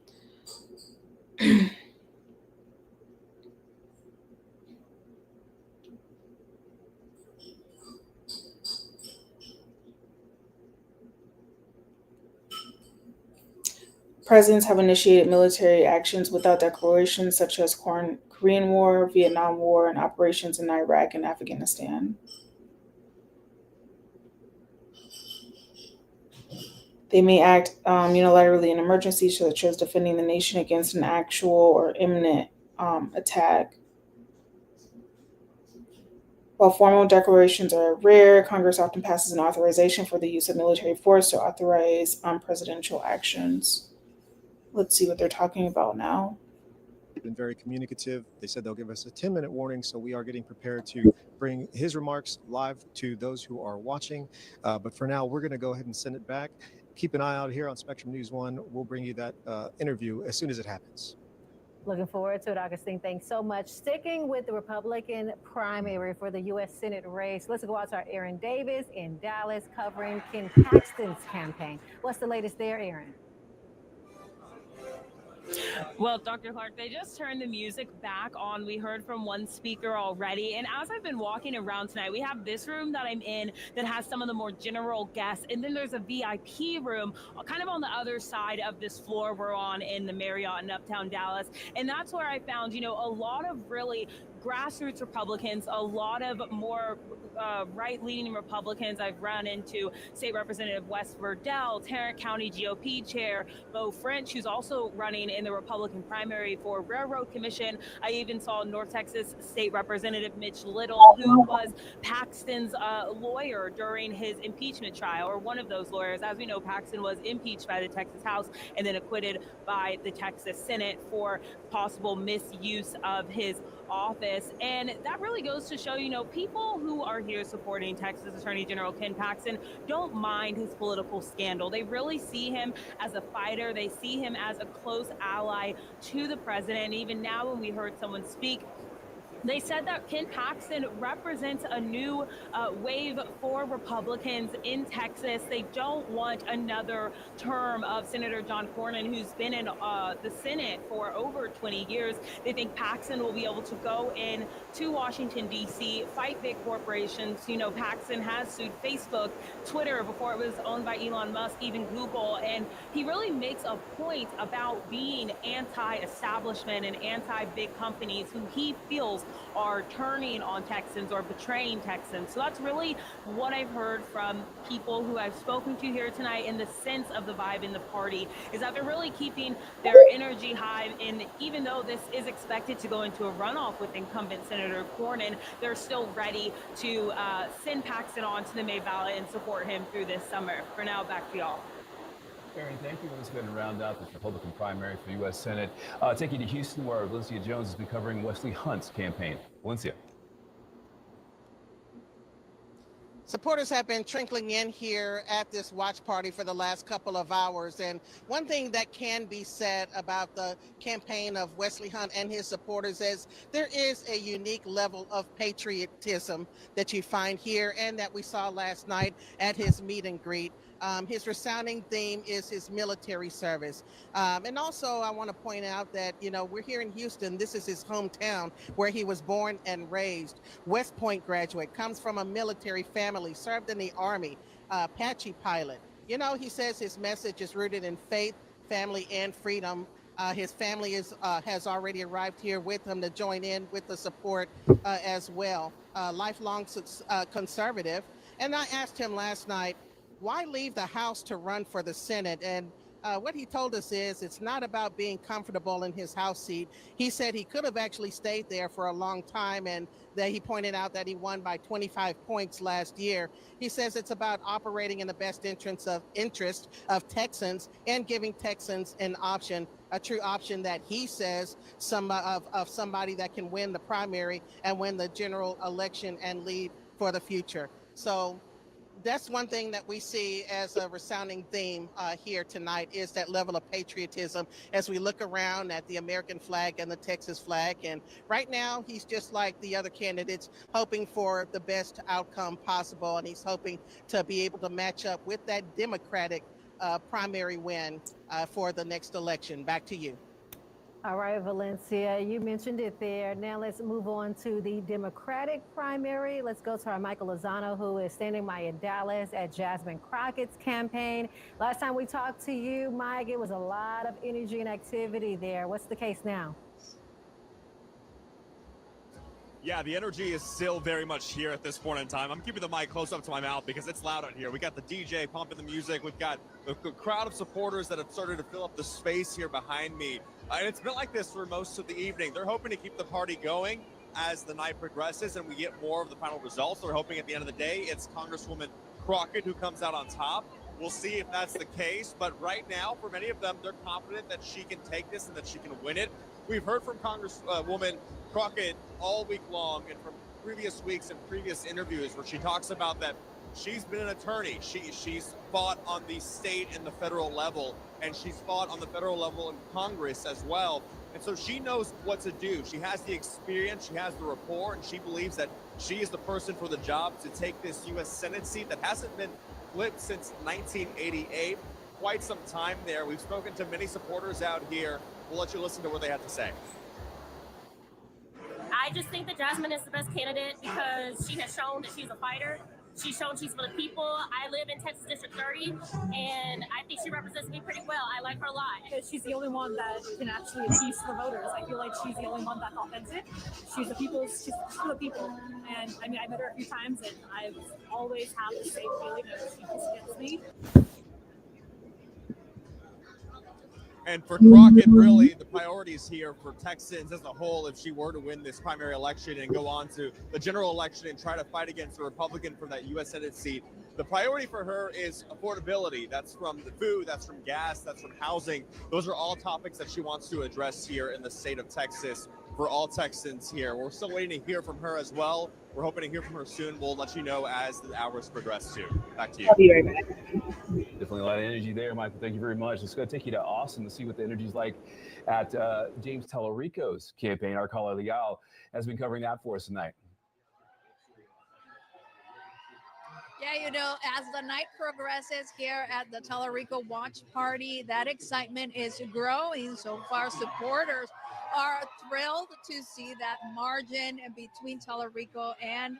Presidents have initiated military actions without declarations, such as Korean War, Vietnam War, and operations in Iraq and Afghanistan. They may act unilaterally in emergencies, such as defending the nation against an actual or imminent attack. While formal declarations are rare, Congress often passes an authorization for the use of military force to authorize presidential actions. Let's see what they're talking about now. Been very communicative. They said they'll give us a 10-minute warning, so we are getting prepared to bring his remarks live to those who are watching. But for now, we're going to go ahead and send it back. Keep an eye out here on Spectrum News 1. We'll bring you that interview as soon as it happens. Looking forward to it, Augustine. Thanks so much. Sticking with the Republican primary for the U.S. Senate race, let's go out to our Aaron Davis in Dallas covering Ken Paxton's campaign. What's the latest there, Aaron? Well, Dr. Clark, they just turned the music back on. We heard from one speaker already. And as I've been walking around tonight, we have this room that I'm in that has some of the more general guests. And then there's a VIP room kind of on the other side of this floor we're on in the Marriott in Uptown Dallas. And that's where I found, a lot of really grassroots Republicans, a lot of more right-leaning Republicans. I've run into State Representative Wes Verdell, Tarrant County GOP Chair Beau French, who's also running in the Republican primary for Railroad Commission. I even saw North Texas State Representative Mitch Little, who was Paxton's lawyer during his impeachment trial, or one of those lawyers. As we know, Paxton was impeached by the Texas House and then acquitted by the Texas Senate for possible misuse of his office. And that really goes to show, people who are here supporting Texas Attorney General Ken Paxton don't mind his political scandal. They really see him as a fighter. They see him as a close ally to the president. And even now, when we heard someone speak They said that Ken Paxton represents a new wave for Republicans in Texas. They don't want another term of Senator John Cornyn, who's been in the Senate for over 20 years. They think Paxton will be able to go in to Washington, D.C., fight big corporations. You know, Paxton has sued Facebook, Twitter before it was owned by Elon Musk, even Google. And he really makes a point about being anti-establishment and anti-big companies who he feels are turning on Texans or betraying Texans. So that's really what I've heard from people who I've spoken to here tonight, in the sense of the vibe in the party, is that they're really keeping their energy high. And even though this is expected to go into a runoff with incumbent Senator Cornyn, they're still ready to send Paxton on to the May ballot and support him through this summer. For now, back to y'all. Aaron, thank you. Let's go ahead and round out this Republican primary for the U.S. Senate. Taking you to Houston, where Valencia Jones has been covering Wesley Hunt's campaign. Valencia. Supporters have been trickling in here at this watch party for the last couple of hours. And one thing that can be said about the campaign of Wesley Hunt and his supporters is there is a unique level of patriotism that you find here and that we saw last night at his meet and greet. His resounding theme is his military service. And also, I want to point out that, you know, we're here in Houston. This is his hometown where he was born and raised. West Point graduate, comes from a military family, served in the Army, Apache pilot. You know, he says his message is rooted in faith, family, and freedom. His family has already arrived here with him to join in with the support as well. Lifelong conservative. And I asked him last night, why leave the House to run for the Senate? And what he told us is it's not about being comfortable in his House seat. He said he could have actually stayed there for a long time, and that he pointed out that he won by 25 points last year. He says it's about operating in the best interest of Texans and giving Texans an option, a true option that he says of somebody that can win the primary and win the general election and lead for the future. So that's one thing that we see as a resounding theme here tonight, is that level of patriotism as we look around at the American flag and the Texas flag. And right now, he's just like the other candidates, hoping for the best outcome possible. And he's hoping to be able to match up with that Democratic primary win for the next election. Back to you. All right, Valencia, you mentioned it there. Now let's move on to the Democratic primary. Let's go to our Michael Lozano, who is standing by in Dallas at Jasmine Crockett's campaign. Last time we talked to you, Mike, it was a lot of energy and activity there. What's the case now? Yeah, the energy is still very much here at this point in time. I'm keeping the mic close up to my mouth because it's loud out here. We got the DJ pumping the music. We've got a crowd of supporters that have started to fill up the space here behind me. And it's been like this for most of the evening. They're hoping to keep the party going as the night progresses and we get more of the final results. They're hoping at the end of the day, it's Congresswoman Crockett who comes out on top. We'll see if that's the case. But right now, for many of them, they're confident that she can take this and that she can win it. We've heard from Congresswoman Crockett all week long and from previous weeks and previous interviews where she talks about that she's been an attorney. She's fought on the state and the federal level, and she's fought on the federal level in Congress as well. And so she knows what to do. She has the experience, she has the rapport, and she believes that she is the person for the job to take this U.S. Senate seat that hasn't been flipped since 1988. Quite some time there. We've spoken to many supporters out here. We'll let you listen to what they have to say. I just think that Jasmine is the best candidate because she has shown that she's a fighter. She's shown she's for the people. I live in Texas District 30, and I think she represents me pretty well. I like her a lot. Because she's the only one that can actually appease the voters. I feel like she's the only one that's authentic. She's for the people. And I mean, I met her a few times, and I've always had the same feeling that she just gets me. And for Crockett, really, the priorities here for Texans as a whole, if she were to win this primary election and go on to the general election and try to fight against a Republican for that U.S. Senate seat, the priority for her is affordability. That's from the food, that's from gas, that's from housing. Those are all topics that she wants to address here in the state of Texas. for all Texans here. We're still waiting to hear from her as well. We're hoping to hear from her soon. We'll let you know as the hours progress too. Back to you. I'll be right back. Definitely a lot of energy there, Michael. Thank you very much. Let's go take you to Austin to see what the energy is like at James Tallarico's campaign. Our caller Leal has been covering that for us tonight. Yeah, as the night progresses here at the Tallarico Watch Party, that excitement is growing. So far, supporters are thrilled to see that margin between Tallarico and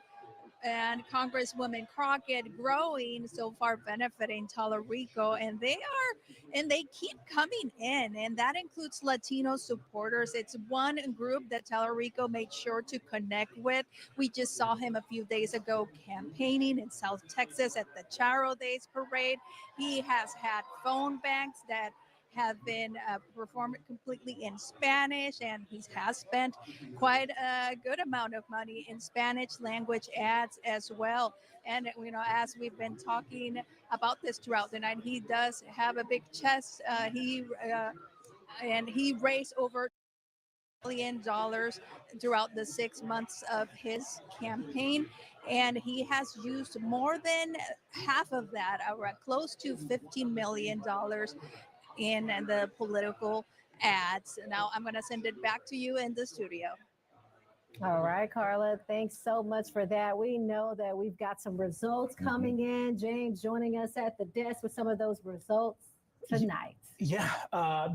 Congresswoman Crockett growing, so far benefiting Tallarico, and they keep coming in, and that includes Latino supporters. It's one group that Tallarico made sure to connect with. We just saw him a few days ago campaigning in South Texas at the Charo Days Parade. He has had phone banks that have been performed completely in Spanish, and he has spent quite a good amount of money in Spanish language ads as well. And as we've been talking about this throughout the night, he does have a big chest. He raised over $1 million throughout the 6 months of his campaign, and he has used more than half of that, close to $15 million in the political ads. Now I'm going to send it back to you in the studio. All right, Carla, thanks so much for that. We know that we've got some results coming in. James joining us at the desk with some of those results tonight. Yeah,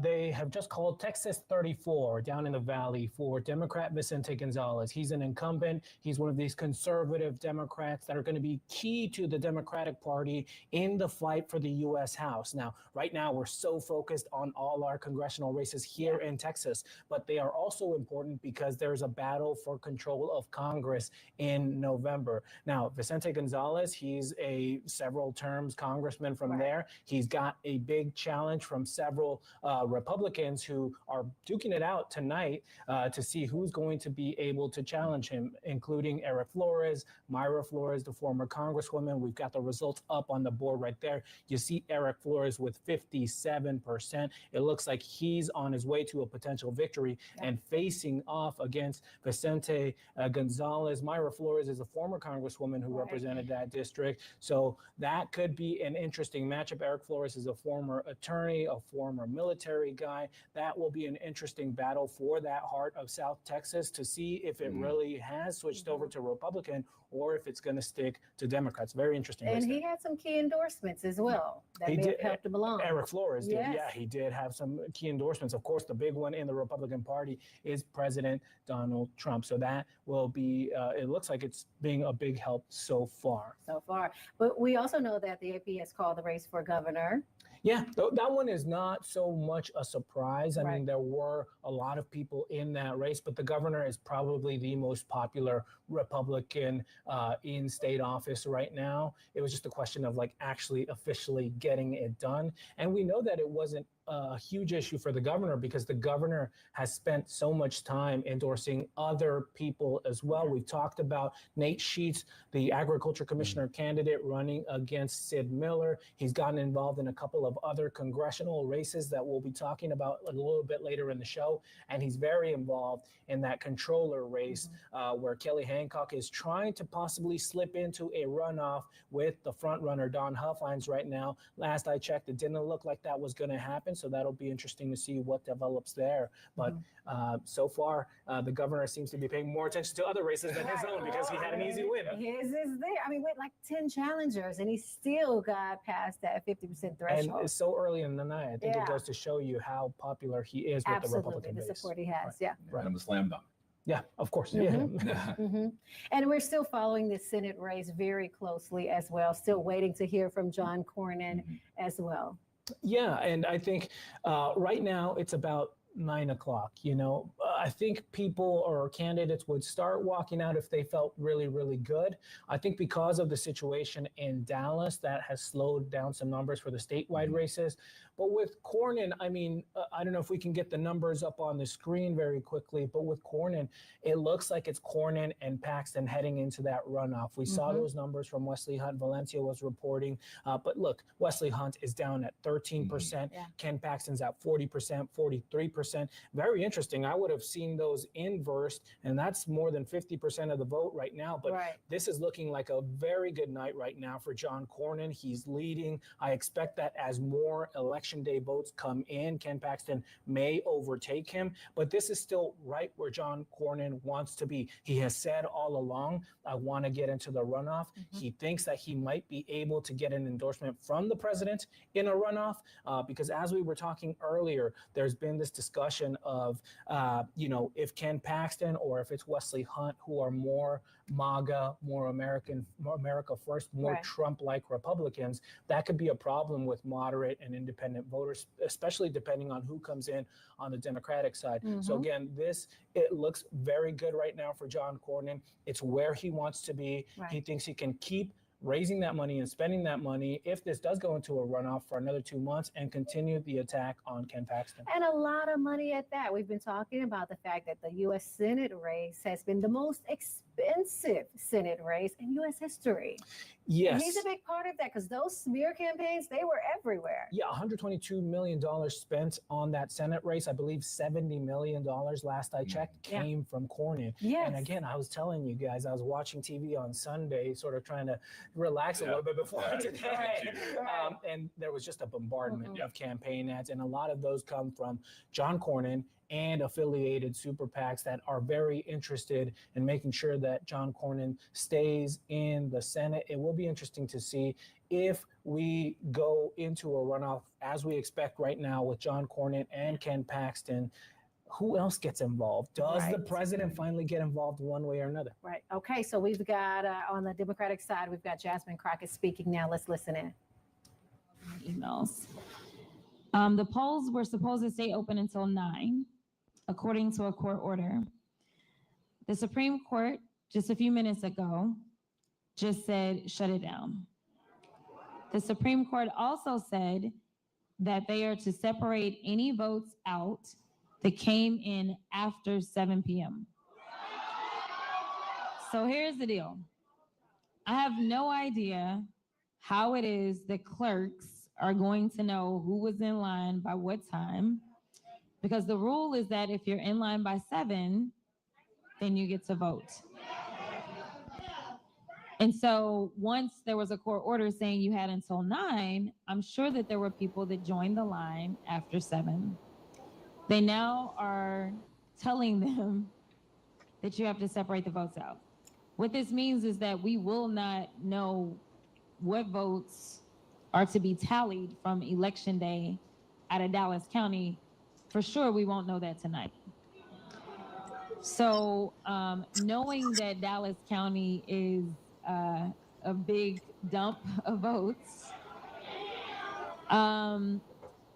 they have just called Texas 34 down in the valley for Democrat Vicente Gonzalez. He's an incumbent. He's one of these conservative Democrats that are going to be key to the Democratic Party in the fight for the U.S. House. Now, right now, we're so focused on all our congressional races here in Texas, but they are also important because there's a battle for control of Congress in November. Now, Vicente Gonzalez, he's a several terms congressman from there. He's got a big challenge from several Republicans who are duking it out tonight to see who's going to be able to challenge him, including Eric Flores, Myra Flores, the former Congresswoman. We've got the results up on the board right there. You see Eric Flores with 57%. It looks like he's on his way to a potential victory and facing off against Vicente Gonzalez. Myra Flores is a former Congresswoman who represented that district. So that could be an interesting matchup. Eric Flores is a former attorney, a former military guy. That will be an interesting battle for that heart of South Texas to see if it really has switched over to Republican or if it's going to stick to Democrats. Very interesting. And he had some key endorsements as well that may have helped him along. Eric Flores did. Yeah, he did have some key endorsements. Of course, the big one in the Republican Party is President Donald Trump. So that will be, it looks like it's being a big help so far. But we also know that the AP has called the race for governor. Yeah, that one is not so much a surprise. I mean, there were a lot of people in that race, but the governor is probably the most popular Republican in state office right now. It was just a question of actually officially getting it done. And we know that it wasn't a huge issue for the governor because the governor has spent so much time endorsing other people as well. We've talked about Nate Sheets, the agriculture commissioner candidate running against Sid Miller. He's gotten involved in a couple of other congressional races that we'll be talking about a little bit later in the show. And he's very involved in that controller race where Kelly Hancock is trying to possibly slip into a runoff with the front runner, Don Huffines, right now. Last I checked, it didn't look like that was going to happen. So that'll be interesting to see what develops there. But so far, the governor seems to be paying more attention to other races than his own because he had an easy win. His is there. I mean, with 10 challengers, and he still got past that 50% threshold. And it's so early in the night. I think it goes to show you how popular he is with the Republican base. The support he has, Right. And the slam dunk. Yeah, of course. And we're still following the Senate race very closely as well. Still waiting to hear from John Cornyn as well. Yeah, and I think right now it's about 9 o'clock. I think people or candidates would start walking out if they felt really, really good. I think because of the situation in Dallas, that has slowed down some numbers for the statewide races. But with Cornyn, I mean, I don't know if we can get the numbers up on the screen very quickly, but with Cornyn, it looks like it's Cornyn and Paxton heading into that runoff. We saw those numbers from Wesley Hunt. Valencia was reporting. But look, Wesley Hunt is down at 13%. Ken Paxton's at 40%, 43%. 50%. Very interesting. I would have seen those inversed, and that's more than 50% of the vote right now. But this is looking like a very good night right now for John Cornyn. He's leading. I expect that as more election day votes come in, Ken Paxton may overtake him. But this is still right where John Cornyn wants to be. He has said all along, I want to get into the runoff. He thinks that he might be able to get an endorsement from the president in a runoff because as we were talking earlier, there's been this discussion of, if Ken Paxton or if it's Wesley Hunt, who are more MAGA, more America first, more Trump-like Republicans, that could be a problem with moderate and independent voters, especially depending on who comes in on the Democratic side. So again, it looks very good right now for John Cornyn. It's where he wants to be. He thinks he can keep raising that money and spending that money if this does go into a runoff for another 2 months and continue the attack on Ken Paxton. And a lot of money at that. We've been talking about the fact that the U.S. Senate race has been the most expensive Senate race in U.S. history. Yes. And he's a big part of that because those smear campaigns, they were everywhere. Yeah, $122 million spent on that Senate race. I believe $70 million last I checked came from Cornyn. Yes. And again, I was telling you guys, I was watching TV on Sunday, sort of trying to relax a little bit before today. And there was just a bombardment of campaign ads. And a lot of those come from John Cornyn and affiliated super PACs that are very interested in making sure that John Cornyn stays in the Senate. It will be interesting to see if we go into a runoff as we expect right now with John Cornyn and Ken Paxton. Who else gets involved? Does the president finally get involved one way or another? Right. Okay. So we've got on the Democratic side, we've got Jasmine Crockett speaking now. Let's listen in. Emails. The polls were supposed to stay open until 9, according to a court order. The Supreme Court, just a few minutes ago, just said, shut it down. The Supreme Court also said that they are to separate any votes out that came in after 7 p.m. So here's the deal. I have no idea how it is that clerks are going to know who was in line by what time, because the rule is that if you're in line by 7, then you get to vote. And so once there was a court order saying you had until 9, I'm sure that there were people that joined the line after 7. They now are telling them that you have to separate the votes out. What this means is that we will not know what votes are to be tallied from Election Day out of Dallas County. For sure, we won't know that tonight. So knowing that Dallas County is a big dump of votes,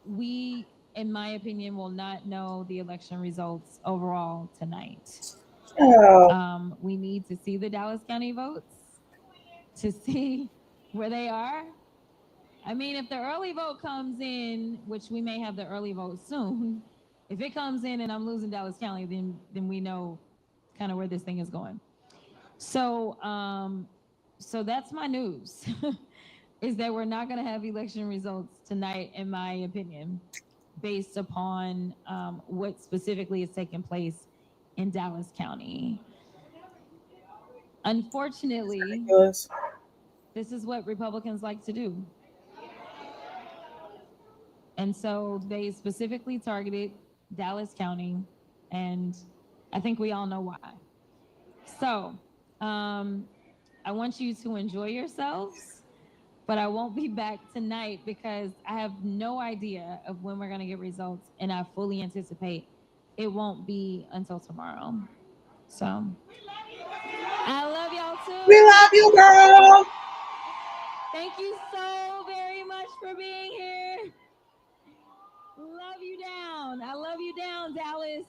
we, in my opinion, will not know the election results overall tonight. We need to see the Dallas County votes to see where they are. I mean, if the early vote comes in, which we may have the early vote soon, if it comes in and I'm losing Dallas County, then we know kind of where this thing is going. So, so that's my news, is that we're not going to have election results tonight, in my opinion, based upon what specifically is taking place in Dallas County. Unfortunately, this is what Republicans like to do. And so they specifically targeted Dallas County, and I think we all know why. So I want you to enjoy yourselves, but I won't be back tonight because I have no idea of when we're going to get results, and I fully anticipate it won't be until tomorrow. So I love y'all too. We love you, girl. Thank you so very much for being here. Love you down. I love you down, Dallas.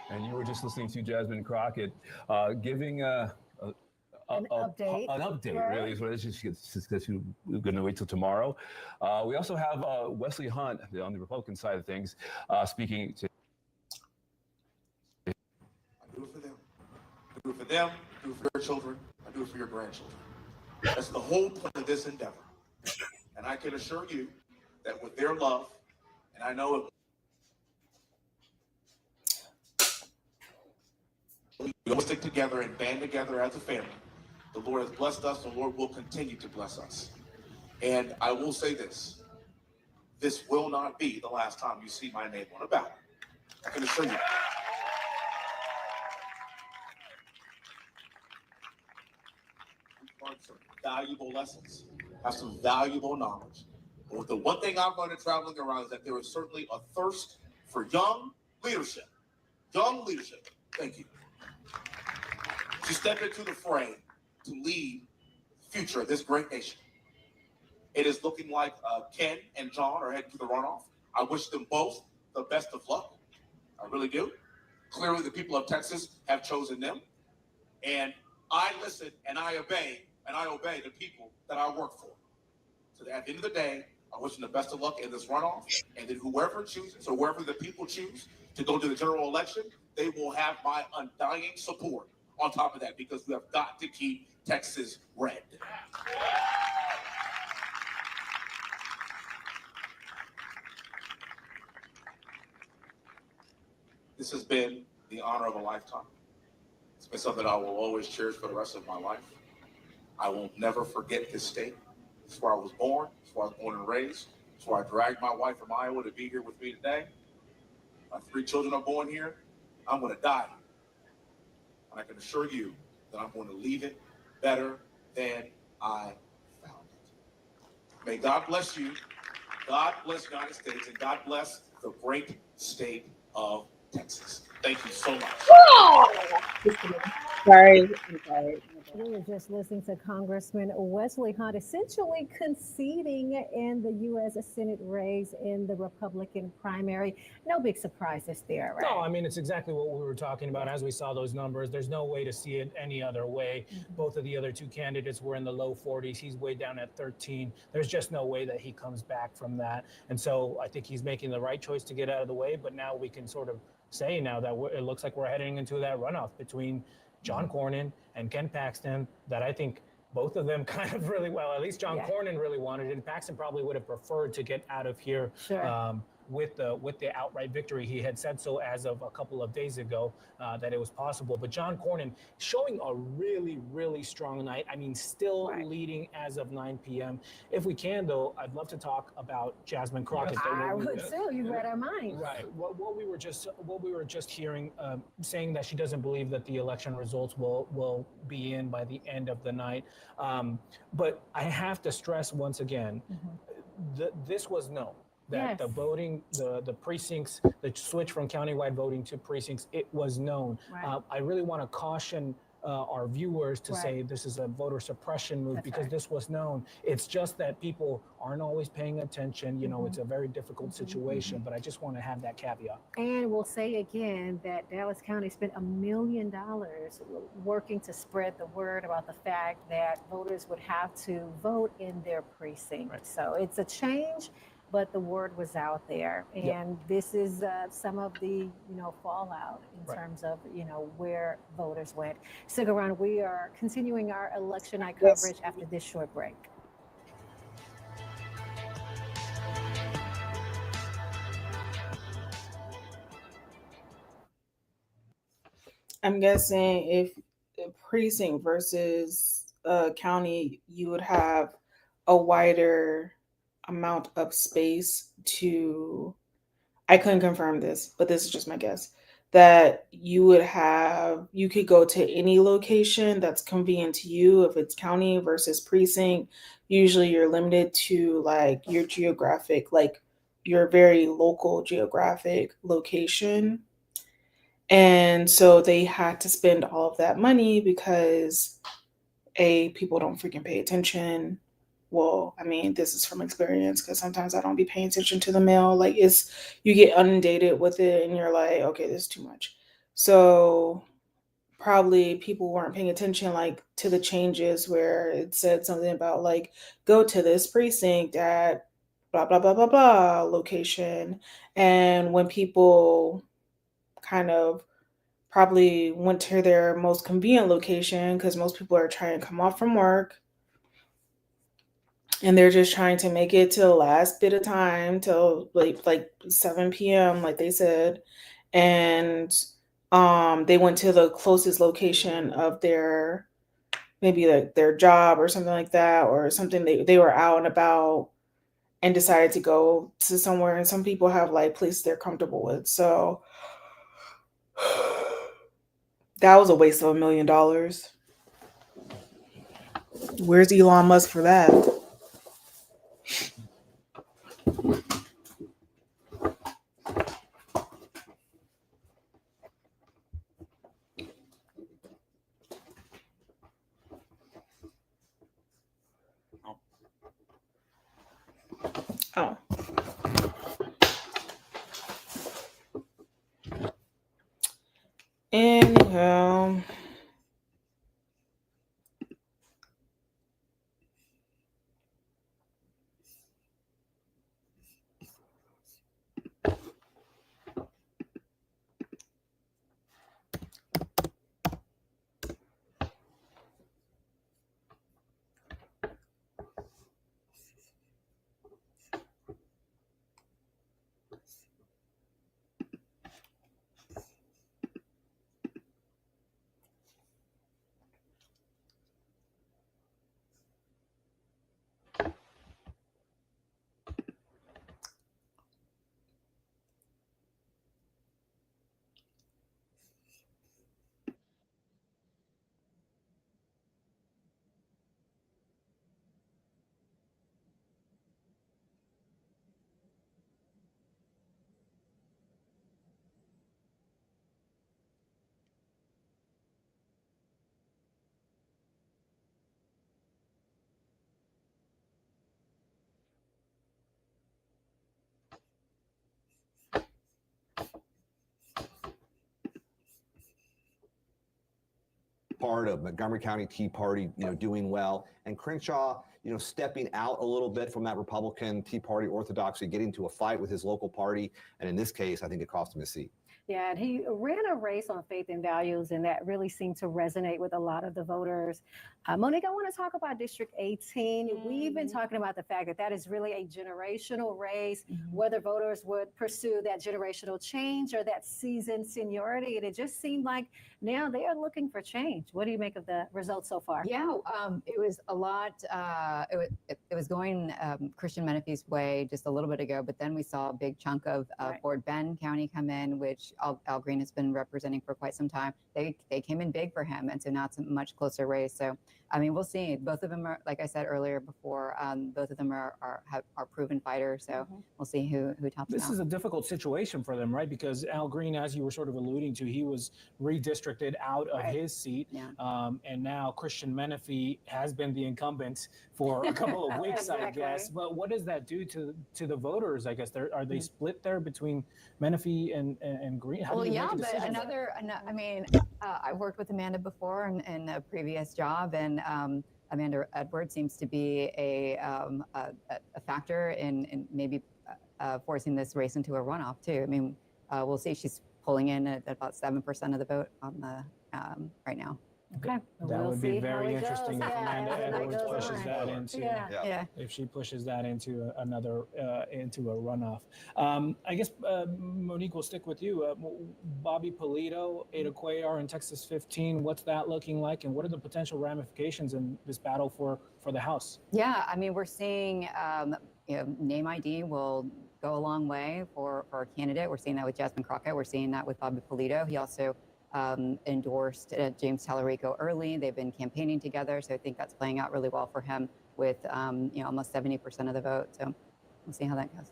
And you were just listening to Jasmine Crockett giving an update. An update, right? Really, is what it is. Just because we're going to wait till tomorrow. We also have Wesley Hunt on the Republican side of things speaking to. I do it for them. I do it for them. I do it for your children. I do it for your grandchildren. That's the whole point of this endeavor. And I can assure you that with their love, and I know We all stick together and band together as a family. The Lord has blessed us, and the Lord will continue to bless us. And I will say this will not be the last time you see my name on a ballot. I can assure you. We've learned some valuable lessons, have some valuable knowledge. But the one thing I've learned traveling around is that there is certainly a thirst for young leadership. Young leadership. Thank you. To step into the fray to lead the future of this great nation. It is looking like Ken and John are heading to the runoff. I wish them both the best of luck. I really do. Clearly, the people of Texas have chosen them. And I listen and I obey the people that I work for. So at the end of the day, I wish them the best of luck in this runoff. And then whoever chooses or wherever the people choose to go to the general election, they will have my undying support on top of that, because we have got to keep Texas red. This has been the honor of a lifetime. It's been something I will always cherish for the rest of my life. I will never forget this state. It's where I was born. It's where I was born and raised. It's where I dragged my wife from Iowa to be here with me today. My 3 children are born here. I'm going to die here. And I can assure you that I'm going to leave it better than I found it. May God bless you. God bless the United States, and God bless the great state of Texas. Thank you so much. Sorry. I'm sorry. We were just listening to Congressman Wesley Hunt essentially conceding in the U.S. Senate race in the Republican primary. No big surprises there, right? No, I mean, it's exactly what we were talking about as we saw those numbers. There's no way to see it any other way. Both of the other 2 candidates were in the low 40s. He's way down at 13. There's just no way that he comes back from that. And so I think he's making the right choice to get out of the way. But now we can sort of say now that it looks like we're heading into that runoff between John Cornyn and Ken Paxton, that I think both of them kind of really well, at least John Cornyn really wanted it. And Paxton probably would have preferred to get out of here with the outright victory. He had said so as of a couple of days ago that it was possible. But John Cornyn showing a really, really strong night. I mean, still leading as of 9 p.m. If we can, though, I'd love to talk about Jasmine Crockett. I would too. You read our minds. Right. What we were just hearing, saying that she doesn't believe that the election results will be in by the end of the night. But I have to stress once again, this was known. That the voting, the precincts, the switch from countywide voting to precincts, it was known. Right. I really want to caution our viewers to say this is a voter suppression move because this was known. It's just that people aren't always paying attention. You know, it's a very difficult situation, but I just want to have that caveat. And we'll say again that Dallas County spent $1 million working to spread the word about the fact that voters would have to vote in their precinct. Right. So it's a change, but the word was out there, and this is some of the fallout in terms of where voters went. Stick around. We are continuing our election night coverage after this short break. I'm guessing if precinct versus county, you would have a wider amount of space to, I couldn't confirm this, but this is just my guess, that you could go to any location that's convenient to you. If it's county versus precinct, usually you're limited to like your geographic, like your very local geographic location. And so they had to spend all of that money because people don't freaking pay attention. Well, I mean, this is from experience because sometimes I don't be paying attention to the mail. Like you get inundated with it and you're like, okay, this is too much. So probably people weren't paying attention like to the changes where it said something about like, go to this precinct at blah, blah, blah, blah, blah location. And when people kind of probably went to their most convenient location because most people are trying to come off from work and they're just trying to make it to the last bit of time till like 7 p.m. like they said. And They went to the closest location of their maybe their job or something like that, or something they were out and about and decided to go to somewhere. And some people have like places they're comfortable with. So that was a waste of $1 million. Where's Elon Musk for that? Oh. Anyhow. Part of Montgomery County Tea Party, doing well, and Crenshaw, stepping out a little bit from that Republican Tea Party orthodoxy, getting into a fight with his local party, and in this case, I think it cost him a seat. Yeah, and he ran a race on faith and values, and that really seemed to resonate with a lot of the voters. Monique, I want to talk about District 18. We've been talking about the fact that that is really a generational race, whether voters would pursue that generational change or that seasoned seniority. And it just seemed like now they are looking for change. What do you make of the results so far? Yeah, it was a lot. It was going Christian Menefee's way just a little bit ago, but then we saw a big chunk of Fort Bend County come in, which Al Green has been representing for quite some time. They came in big for him, and so now it's a much closer race. So, I mean, we'll see. Both of them are, like I said earlier before, both of them are proven fighters. So we'll see who tops This out. is a difficult situation for them, right? Because Al Green, as you were sort of alluding to, he was redistricted out of his seat. And now Christian Menefee has been the incumbent for a couple of weeks, I guess. But what does that do to the voters, I guess? Are they split there between Menefee and Green? How Well, do you yeah, make a but decision? I mean, I've worked with Amanda before in a previous job, and Amanda Edwards seems to be a factor in maybe forcing this race into a runoff too. I mean, we'll see. She's pulling in at about 7% of the vote on the right now. Okay. That would be very interesting if Amanda Edwards pushes that into if she pushes that into another into a runoff. I guess Monique, will stick with you. Bobby Polito, Ada Cuellar in Texas 15. What's that looking like, and what are the potential ramifications in this battle for the House? Yeah, I mean, we're seeing name ID will go a long way for a candidate. We're seeing that with Jasmine Crockett. We're seeing that with Bobby Polito. He also endorsed James Tallarico early. They've been campaigning together, so I think that's playing out really well for him with almost 70% of the vote. So we'll see how that goes.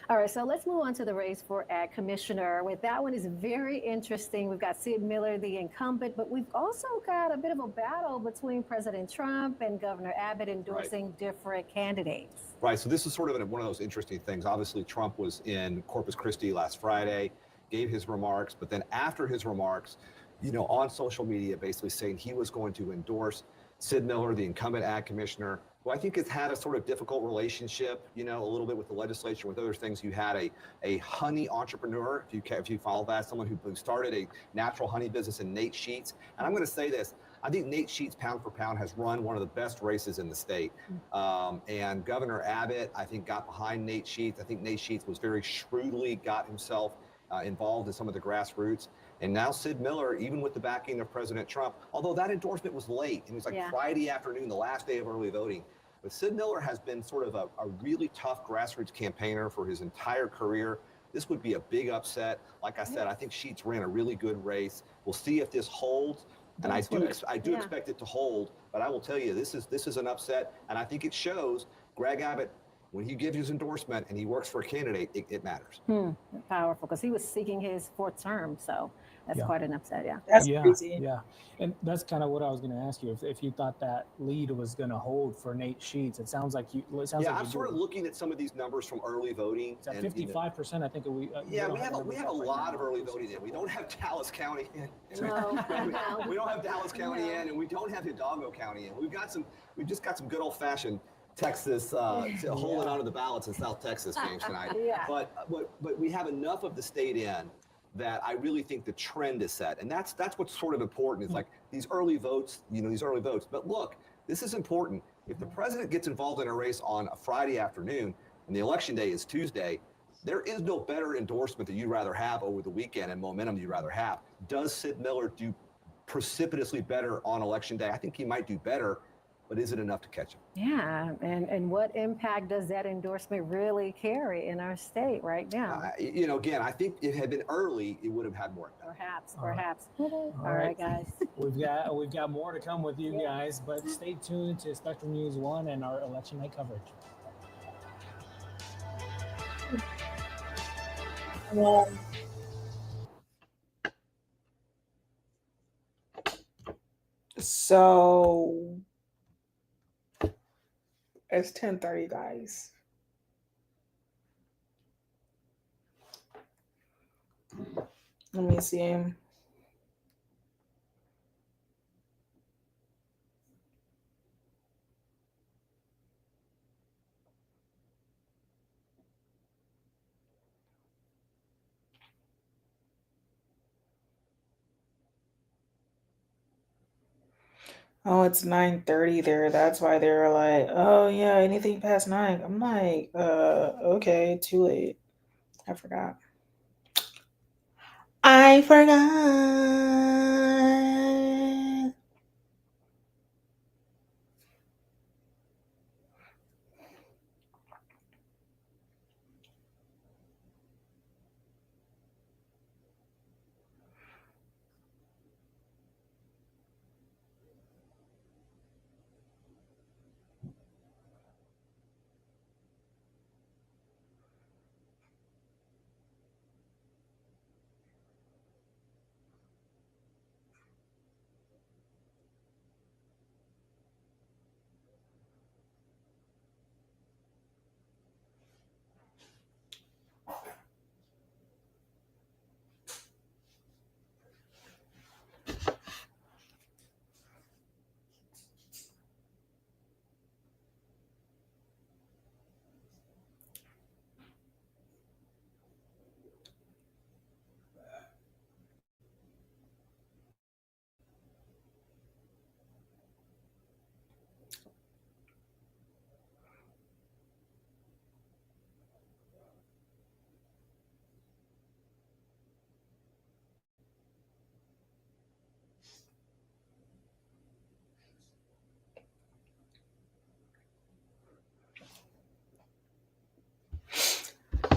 All right, so let's move on to the race for Ag Commissioner. With that one is very interesting. We've got Sid Miller, the incumbent, but we've also got a bit of a battle between President Trump and Governor Abbott endorsing different candidates. Right. So this is sort of one of those interesting things. Obviously, Trump was in Corpus Christi last Friday, gave his remarks, but then after his remarks, on social media, basically saying he was going to endorse Sid Miller, the incumbent Ag Commissioner, who I think has had a sort of difficult relationship, a little bit with the legislature, with other things. You had a honey entrepreneur, if you follow that, someone who started a natural honey business in Nate Sheets. And I'm going to say this, I think Nate Sheets, pound for pound, has run one of the best races in the state. And Governor Abbott, I think, got behind Nate Sheets. I think Nate Sheets was very shrewdly got himself involved in some of the grassroots. And now Sid Miller, even with the backing of President Trump, although that endorsement was late, it was like Friday afternoon, the last day of early voting. But Sid Miller has been sort of a really tough grassroots campaigner for his entire career. This would be a big upset. Like I said, I think Sheets ran a really good race. We'll see if this holds. And I do expect it to hold, but I will tell you, this is an upset, and I think it shows Greg Abbott, when he gives his endorsement and he works for a candidate, it matters. Powerful, because he was seeking his 4th term, so that's quite an upset, That's crazy. Yeah, and that's kind of what I was going to ask you, if you thought that lead was going to hold for Nate Sheets. It sounds like you. I'm sort of looking at some of these numbers from early voting. It's at 55%, I think. We have a lot of early voting in. We don't have Dallas County in. We don't have Dallas County in, and we don't have Hidalgo County in. We've just got some good old-fashioned Texas holding onto the ballots in South Texas games tonight. But we have enough of the state in that I really think the trend is set, and that's what's sort of important. It's like these early votes, But look, this is important. If the president gets involved in a race on a Friday afternoon and the election day is Tuesday, there is no better endorsement that you'd rather have over the weekend and momentum you'd rather have. Does Sid Miller do precipitously better on election day? I think he might do better. But is it enough to catch him? Yeah, and what impact does that endorsement really carry in our state right now? Again, I think if it had been early, it would have had more impact. Perhaps. All right, guys. We've got more to come with you guys, but stay tuned to Spectrum News 1 and our election night coverage. So it's 10:30, guys. Let me see. Oh, it's 9:30 there. That's why they were like, oh yeah, anything past 9. I'm like, okay, too late. I forgot.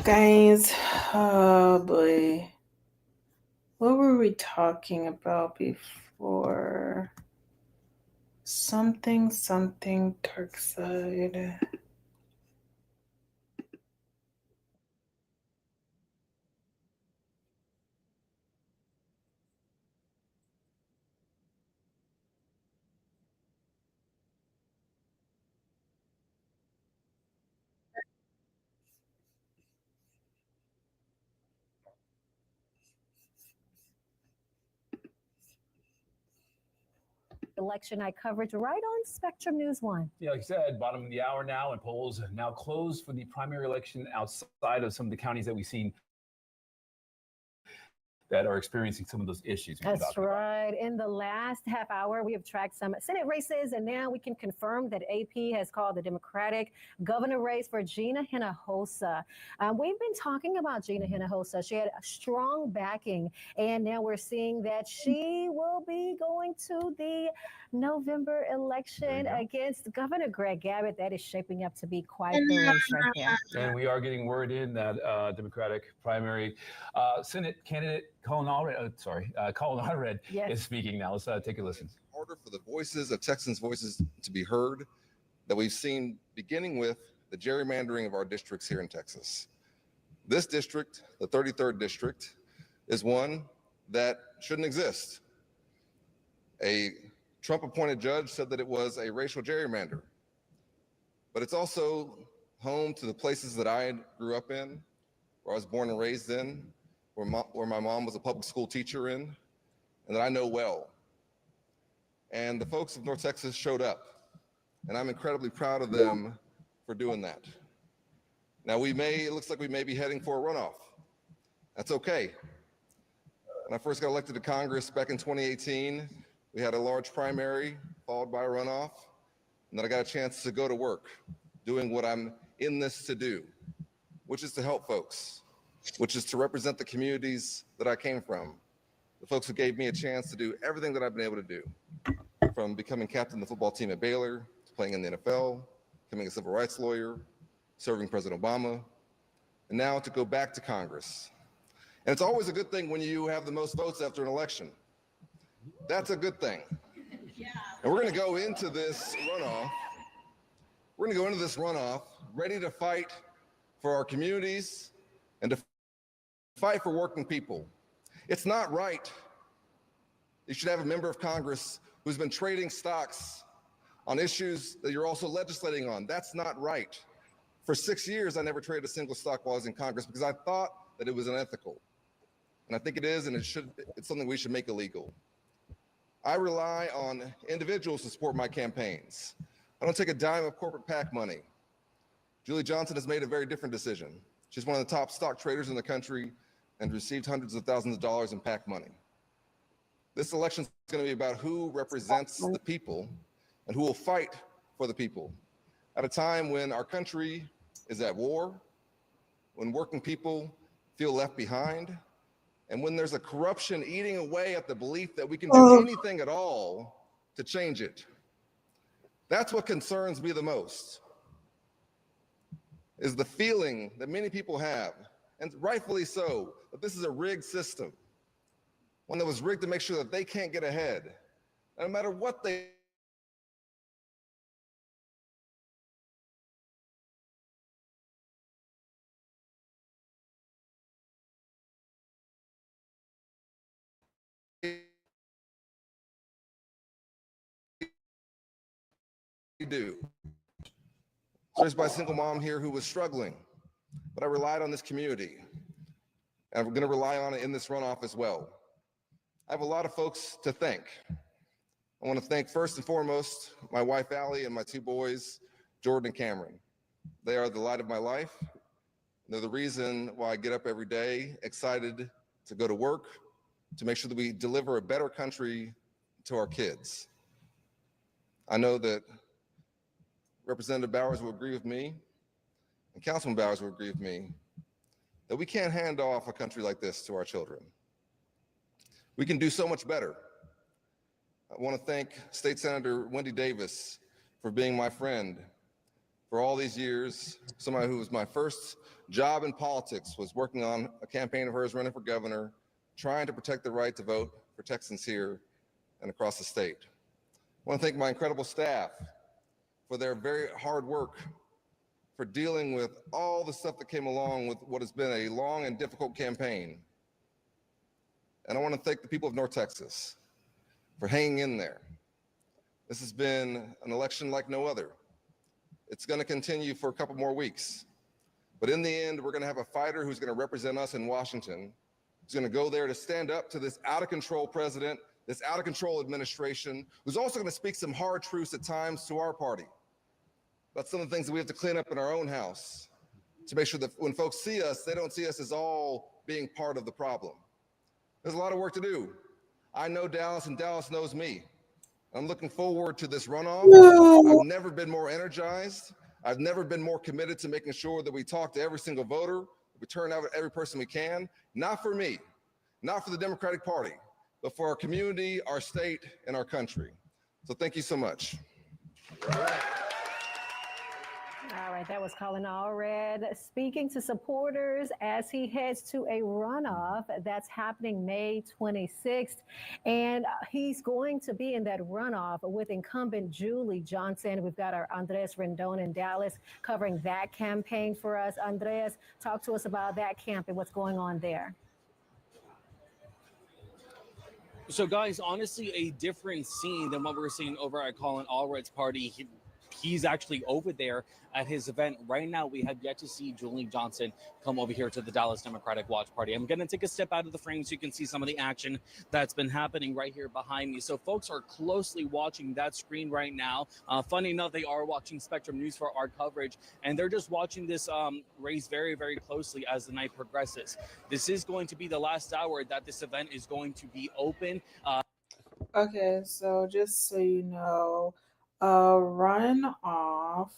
Guys, oh boy. What were we talking about before? Something dark side. Election night coverage right on Spectrum News 1. Yeah, like I said, bottom of the hour now, and polls now closed for the primary election outside of some of the counties that we've seen that are experiencing some of those issues. That's right. In the last half hour, we have tracked some Senate races, and now we can confirm that AP has called the Democratic governor race for Gina Hinojosa. We've been talking about Gina Hinojosa. She had a strong backing, and now we're seeing that she will be going to the November election against Governor Greg Abbott. That is shaping up to be quite the race right there. And we are getting word in that Democratic primary Senate candidate Colin Allred is speaking now. Let's take a listen. Harder for the voices of Texans' voices to be heard that we've seen, beginning with the gerrymandering of our districts here in Texas. This district, the 33rd district, is one that shouldn't exist. A Trump-appointed judge said that it was a racial gerrymander, but it's also home to the places that I grew up in, where I was born and raised in, where my mom was a public school teacher in, and that I know well. And the folks of North Texas showed up, and I'm incredibly proud of them for doing that. Now it looks like we may be heading for a runoff. That's okay. When I first got elected to Congress back in 2018, we had a large primary followed by a runoff, and then I got a chance to go to work doing what I'm in this to do, which is to help folks, which is to represent the communities that I came from, the folks who gave me a chance to do everything that I've been able to do, from becoming captain of the football team at Baylor, to playing in the NFL, becoming a civil rights lawyer, serving President Obama, and now to go back to Congress. And it's always a good thing when you have the most votes after an election. That's a good thing. And we're going to go into this runoff. We're going to go into this runoff ready to fight for our communities and to fight for working people. It's not right. You should have a member of Congress who's been trading stocks on issues that you're also legislating on. That's not right. For 6 years, I never traded a single stock while I was in Congress because I thought that it was unethical. And I think it is, and it's something we should make illegal. I rely on individuals to support my campaigns. I don't take a dime of corporate PAC money. Julie Johnson has made a very different decision. She's one of the top stock traders in the country and received hundreds of thousands of dollars in PAC money. This election is going to be about who represents the people and who will fight for the people at a time when our country is at war, when working people feel left behind, and when there's a corruption eating away at the belief that we can do anything at all to change it. That's what concerns me the most, is the feeling that many people have, and rightfully so, that this is a rigged system, one that was rigged to make sure that they can't get ahead. And no matter what they do. Raised by a single mom here who was struggling, but I relied on this community, and I'm going to rely on it in this runoff as well. I have a lot of folks to thank. I want to thank first and foremost my wife Allie and my two boys, Jordan and Cameron. They are the light of my life. They're the reason why I get up every day excited to go to work, to make sure that we deliver a better country to our kids. I know that Representative Bowers will agree with me, and Councilman Bowers will agree with me, that we can't hand off a country like this to our children. We can do so much better. I want to thank State Senator Wendy Davis for being my friend for all these years. Somebody who was my first job in politics, was working on a campaign of hers running for governor, trying to protect the right to vote for Texans here and across the state. I want to thank my incredible staff for their very hard work, for dealing with all the stuff that came along with what has been a long and difficult campaign. And I want to thank the people of North Texas for hanging in there. This has been an election like no other. It's going to continue for a couple more weeks. But in the end, we're going to have a fighter who's going to represent us in Washington, who's going to go there to stand up to this out-of-control president, this out-of-control administration, who's also going to speak some hard truths at times to our party about some of the things that we have to clean up in our own house, to make sure that when folks see us, they don't see us as all being part of the problem. There's a lot of work to do. I know Dallas, and Dallas knows me. I'm looking forward to this runoff. I've never been more energized. I've never been more committed to making sure that we talk to every single voter, we turn out every person we can, not for me, not for the Democratic Party, but for our community, our state, and our country. So thank you so much. All right, that was Colin Allred speaking to supporters as he heads to a runoff that's happening May 26th. And he's going to be in that runoff with incumbent Julie Johnson. We've got our Andres Rendon in Dallas covering that campaign for us. Andres, talk to us about that camp and what's going on there. So, guys, honestly, a different scene than what we're seeing over at Colin Allred's party. He's actually over there at his event. Right now, we have yet to see Julie Johnson come over here to the Dallas Democratic Watch Party. I'm going to take a step out of the frame so you can see some of the action that's been happening right here behind me. So folks are closely watching that screen right now. Funny enough, they are watching Spectrum News for our coverage, and they're just watching this race very, very closely as the night progresses. This is going to be the last hour that this event is going to be open. Okay, so just so you know, a runoff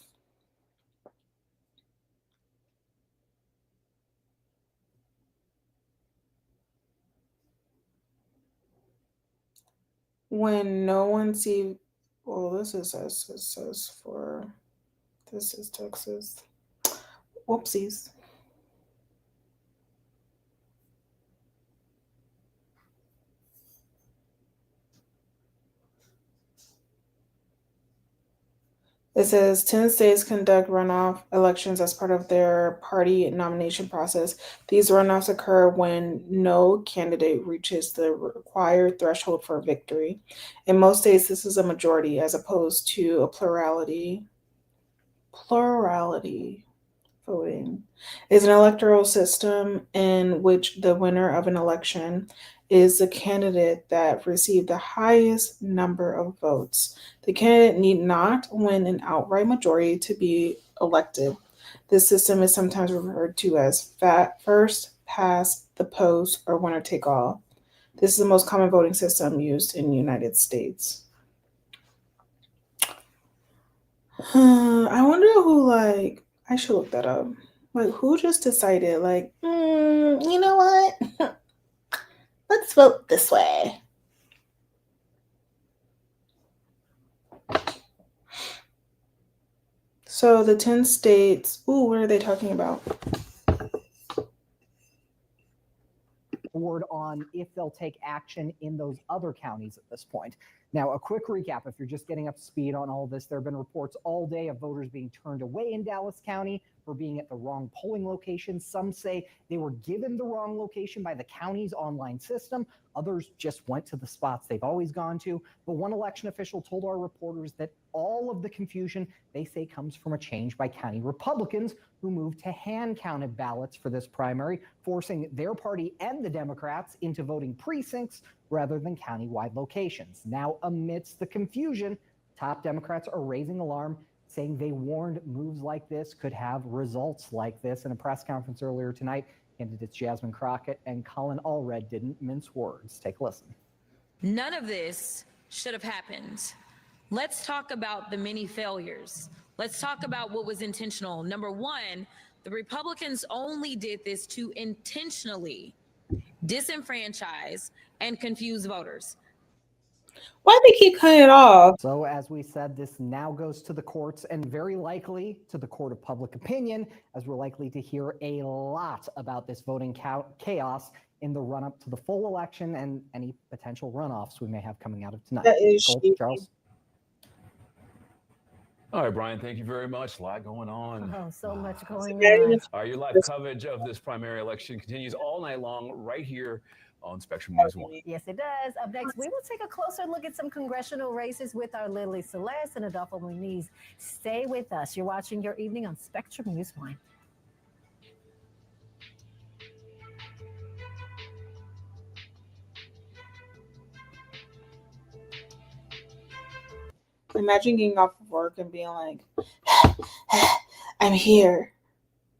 when no one sees. Well, this is this is Texas. Whoopsies. It says 10 states conduct runoff elections as part of their party nomination process. These runoffs occur when no candidate reaches the required threshold for victory. In most states, this is a majority as opposed to a plurality. Plurality voting is an electoral system in which the winner of an election is the candidate that received the highest number of votes. The candidate need not win an outright majority to be elected. This system is sometimes referred to as first past the post or winner take all. This is the most common voting system used in the United States. I wonder who, I should look that up. Who just decided, you know what? Let's vote this way. So the 10 states, what are they talking about? Forward on if they'll take action in those other counties at this point. Now, a quick recap, if you're just getting up to speed on all this, there have been reports all day of voters being turned away in Dallas County for being at the wrong polling location. Some say they were given the wrong location by the county's online system. Others just went to the spots they've always gone to. But one election official told our reporters that all of the confusion, they say, comes from a change by county Republicans who moved to hand-counted ballots for this primary, forcing their party and the Democrats into voting precincts rather than county-wide locations. Now, amidst the confusion, top Democrats are raising alarm, saying they warned moves like this could have results like this. In a press conference earlier tonight, candidates Jasmine Crockett and Colin Allred didn't mince words. Take a listen. None of this should have happened. Let's talk about the many failures. Let's talk about what was intentional. Number one, the Republicans only did this to intentionally disenfranchise and confuse voters. Why do they keep cutting it off? So as we said, this now goes to the courts and very likely to the court of public opinion, as we're likely to hear a lot about this voting chaos in the run-up to the full election and any potential runoffs we may have coming out of tonight. That is Charles. All right, Brian, thank you very much. A lot going on. Oh, so much going on. Your live coverage of this primary election continues all night long right here on Spectrum News 1. Yes, it does. Up next, we will take a closer look at some congressional races with our Lily Celeste and Adolfo Muniz. Stay with us. You're watching Your Evening on Spectrum News 1. Imagine getting off of work and being like, I'm here.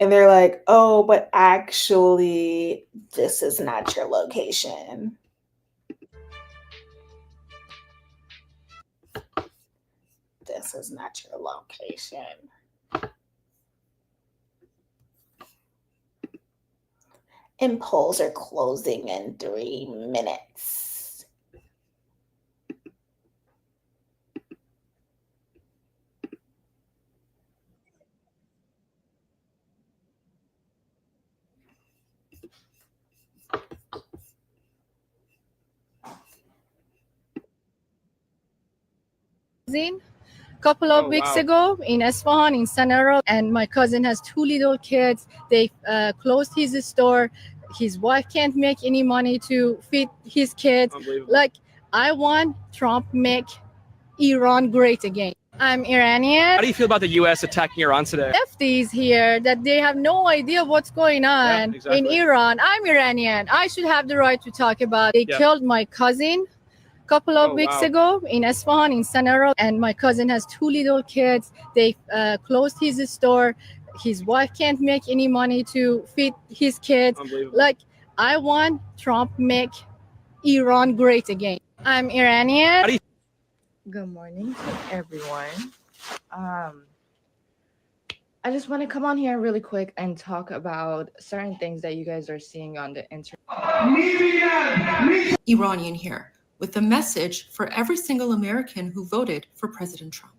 And they're like, oh, but actually, this is not your location. This is not your location. And polls are closing in 3 minutes. Couple of weeks ago in Esfahan, in Sanara, and my cousin has 2 little kids. They closed his store. His wife can't make any money to feed his kids. Like, I want Trump make Iran great again. I'm Iranian. How do you feel about the U.S. attacking Iran today? Lefties here that they have no idea what's going on in Iran. I'm Iranian. I should have the right to talk about it. They killed my cousin couple of weeks ago in Esfahan, in Sanara, and my cousin has 2 little kids. They closed his store. His wife can't make any money to feed his kids. Like, I want Trump make Iran great again. I'm Iranian. Good morning to everyone. I just want to come on here really quick and talk about certain things that you guys are seeing on the internet. Iranian here, with a message for every single American who voted for President Trump.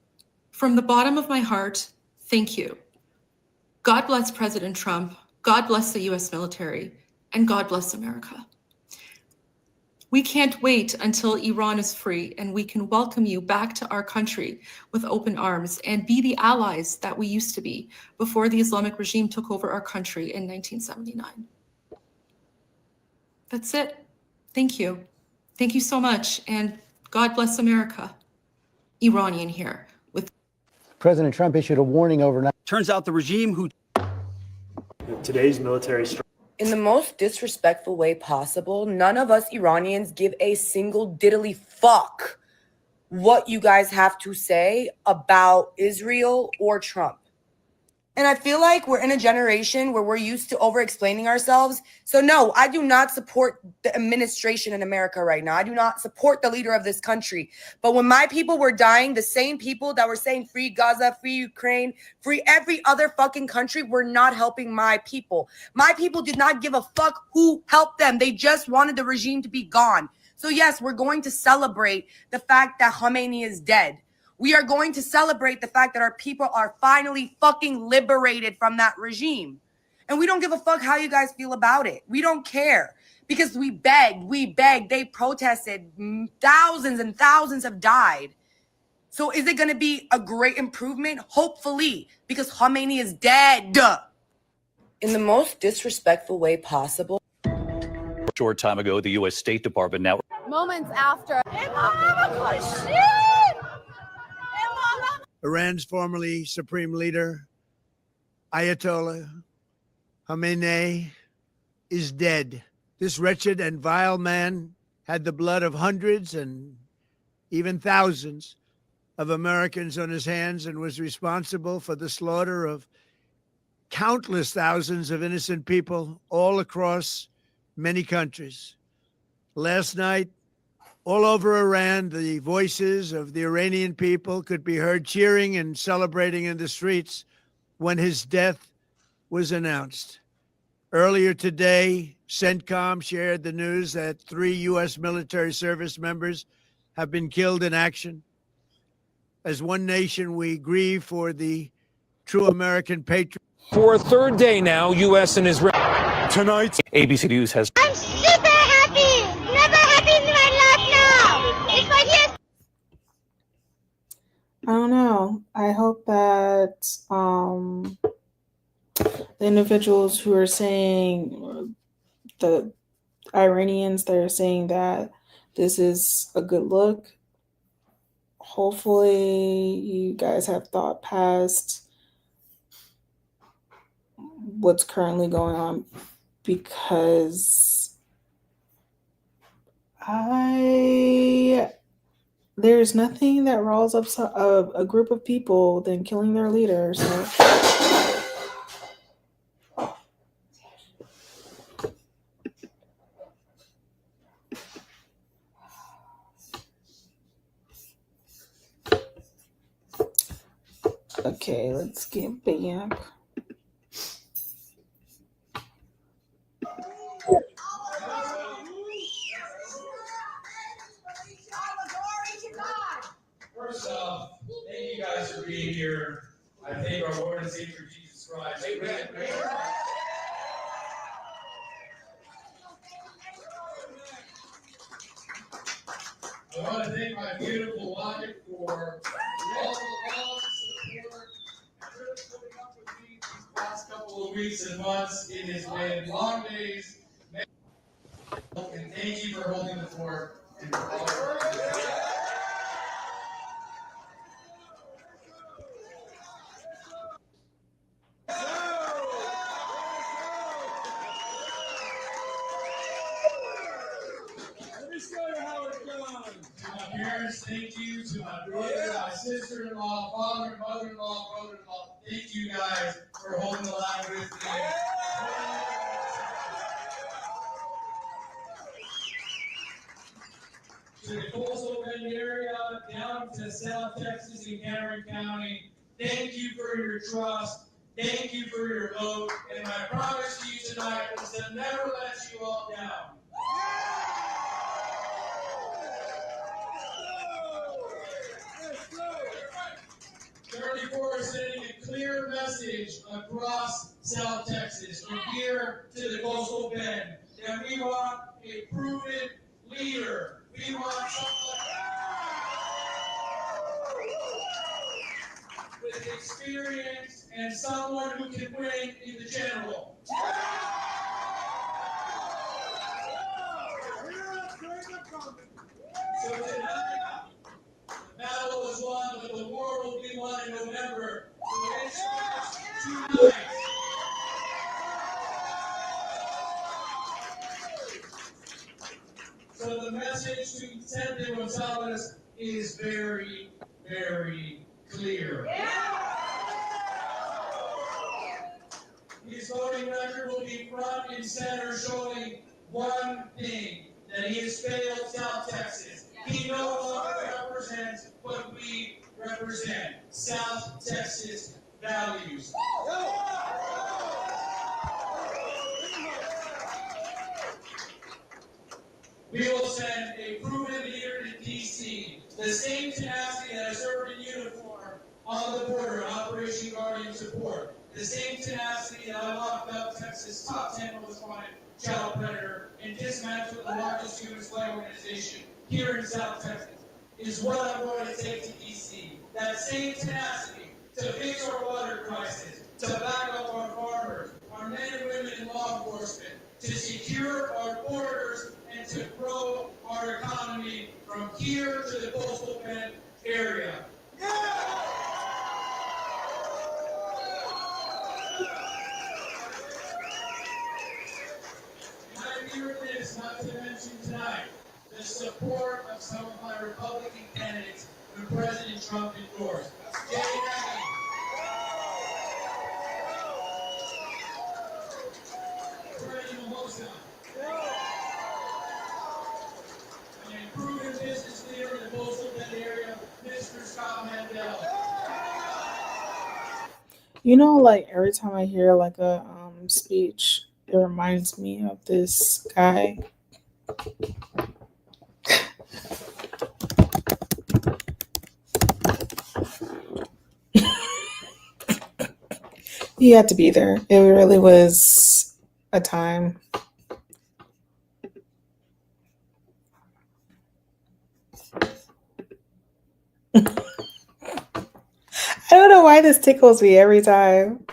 From the bottom of my heart, thank you. God bless President Trump, God bless the US military, and God bless America. We can't wait until Iran is free and we can welcome you back to our country with open arms and be the allies that we used to be before the Islamic regime took over our country in 1979. That's it. Thank you. Thank you so much, and God bless America. Iranian here. With President Trump issued a warning overnight. Turns out the regime who today's military strike. In the most disrespectful way possible, none of us Iranians give a single diddly fuck what you guys have to say about Israel or Trump. And I feel like we're in a generation where we're used to over-explaining ourselves. So no, I do not support the administration in America right now. I do not support the leader of this country. But when my people were dying, the same people that were saying free Gaza, free Ukraine, free every other fucking country were not helping my people. My people did not give a fuck who helped them. They just wanted the regime to be gone. So yes, we're going to celebrate the fact that Khomeini is dead. We are going to celebrate the fact that our people are finally fucking liberated from that regime. And we don't give a fuck how you guys feel about it. We don't care because we begged, they protested, thousands and thousands have died. So is it going to be a great improvement? Hopefully, because Khomeini is dead. In the most disrespectful way possible. Short time ago, the U.S. State Department now. Moments after. Iran's formerly supreme leader, Ayatollah Khamenei, is dead. This wretched and vile man had the blood of hundreds and even thousands of Americans on his hands and was responsible for the slaughter of countless thousands of innocent people all across many countries. Last night, all over Iran, the voices of the Iranian people could be heard cheering and celebrating in the streets when his death was announced. Earlier today, CENTCOM shared the news that 3 U.S. military service members have been killed in action. As one nation, we grieve for the true American patriot. For a third day now, U.S. and Israel. Tonight, ABC News has. I'm super happy! Never happy in my life now! It's my yes! I don't know. I hope that the individuals who are saying, the Iranians that are saying that this is a good look, hopefully you guys have thought past what's currently going on, because there's nothing that riles up a group of people than killing their leader. So Okay, let's get back. First off, thank you guys for being here. I thank our Lord and Savior Jesus Christ. I want to thank my beautiful wife for all the love, support, and really putting up with me these past couple of weeks and months. It has been long days. And thank you for holding the fort and for all your Let me show you how it's done. To my parents, thank you. To my brother, my sister-in-law, father, mother-in-law, brother-in-law, thank you guys for holding the line with me. To the coastal Bend area, down to South Texas and Cameron County, thank you for your trust. Thank you for your vote. And my promise to you tonight is to never let you all down. 34 is sending a clear message across South Texas, from here to the coastal bend, that we want a proven leader. We want someone with experience and someone who can win in the general. So tonight, the battle is won, but the war will be won in November. So it starts tonight. So the message to Vicente Gonzalez is very, very clear. His voting record will be front and center, showing one thing, that he has failed South Texas. He no longer represents what we represent, South Texas values. We will send a proven leader to D.C. The same tenacity that has served in uniform on the border in Operation Guardian Support. The same tenacity that I locked up Texas' top 10 most wanted child predator and dismantled the largest human slave organization here in South Texas is what I'm going to take to D.C. That same tenacity to fix our water crisis, to back up our farmers, our men and women in law enforcement, to secure our borders, and to grow our economy from here to the coastal Bend area. And I'm here for this, not to mention tonight, the support of some of my Republican candidates who President Trump endorsed. Jay Nagy, Freddie Mimosa, and a proven business leader in the coastal Bend area, Mr. Scott Mandel. You know, like every time I hear like a speech, it reminds me of this guy. He had to be there. It really was a time. I don't know why this tickles me every time.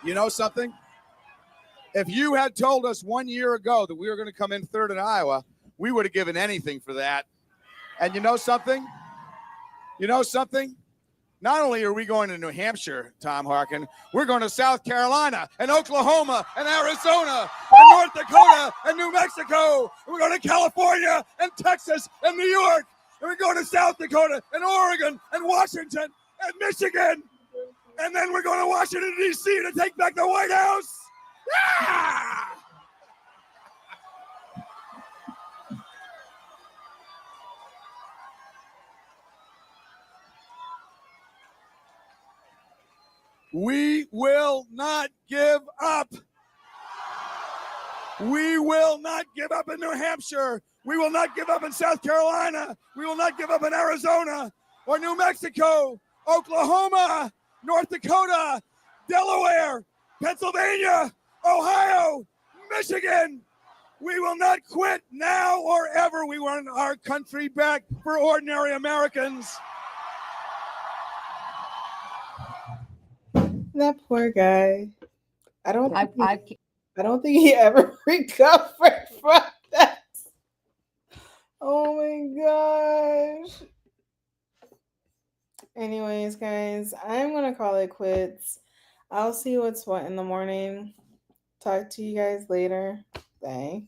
You know something? If you had told us 1 year ago that we were going to come in third in Iowa, we would have given anything for that. And you know something? You know something? Not only are we going to New Hampshire, Tom Harkin, we're going to South Carolina and Oklahoma and Arizona and North Dakota and New Mexico. And we're going to California and Texas and New York. And we're going to South Dakota and Oregon and Washington and Michigan And then we're going to Washington, D.C. to take back the White House. Yeah! We will not give up. We will not give up in New Hampshire. We will not give up in South Carolina. We will not give up in Arizona or New Mexico, Oklahoma, North Dakota, Delaware, Pennsylvania, Ohio, Michigan. We will not quit now or ever. We want our country back for ordinary Americans. That poor guy. I don't think he ever recovered from that. Oh my gosh. Anyways, guys, I'm gonna call it quits. I'll see what's what in the morning. Talk to you guys later. Bye.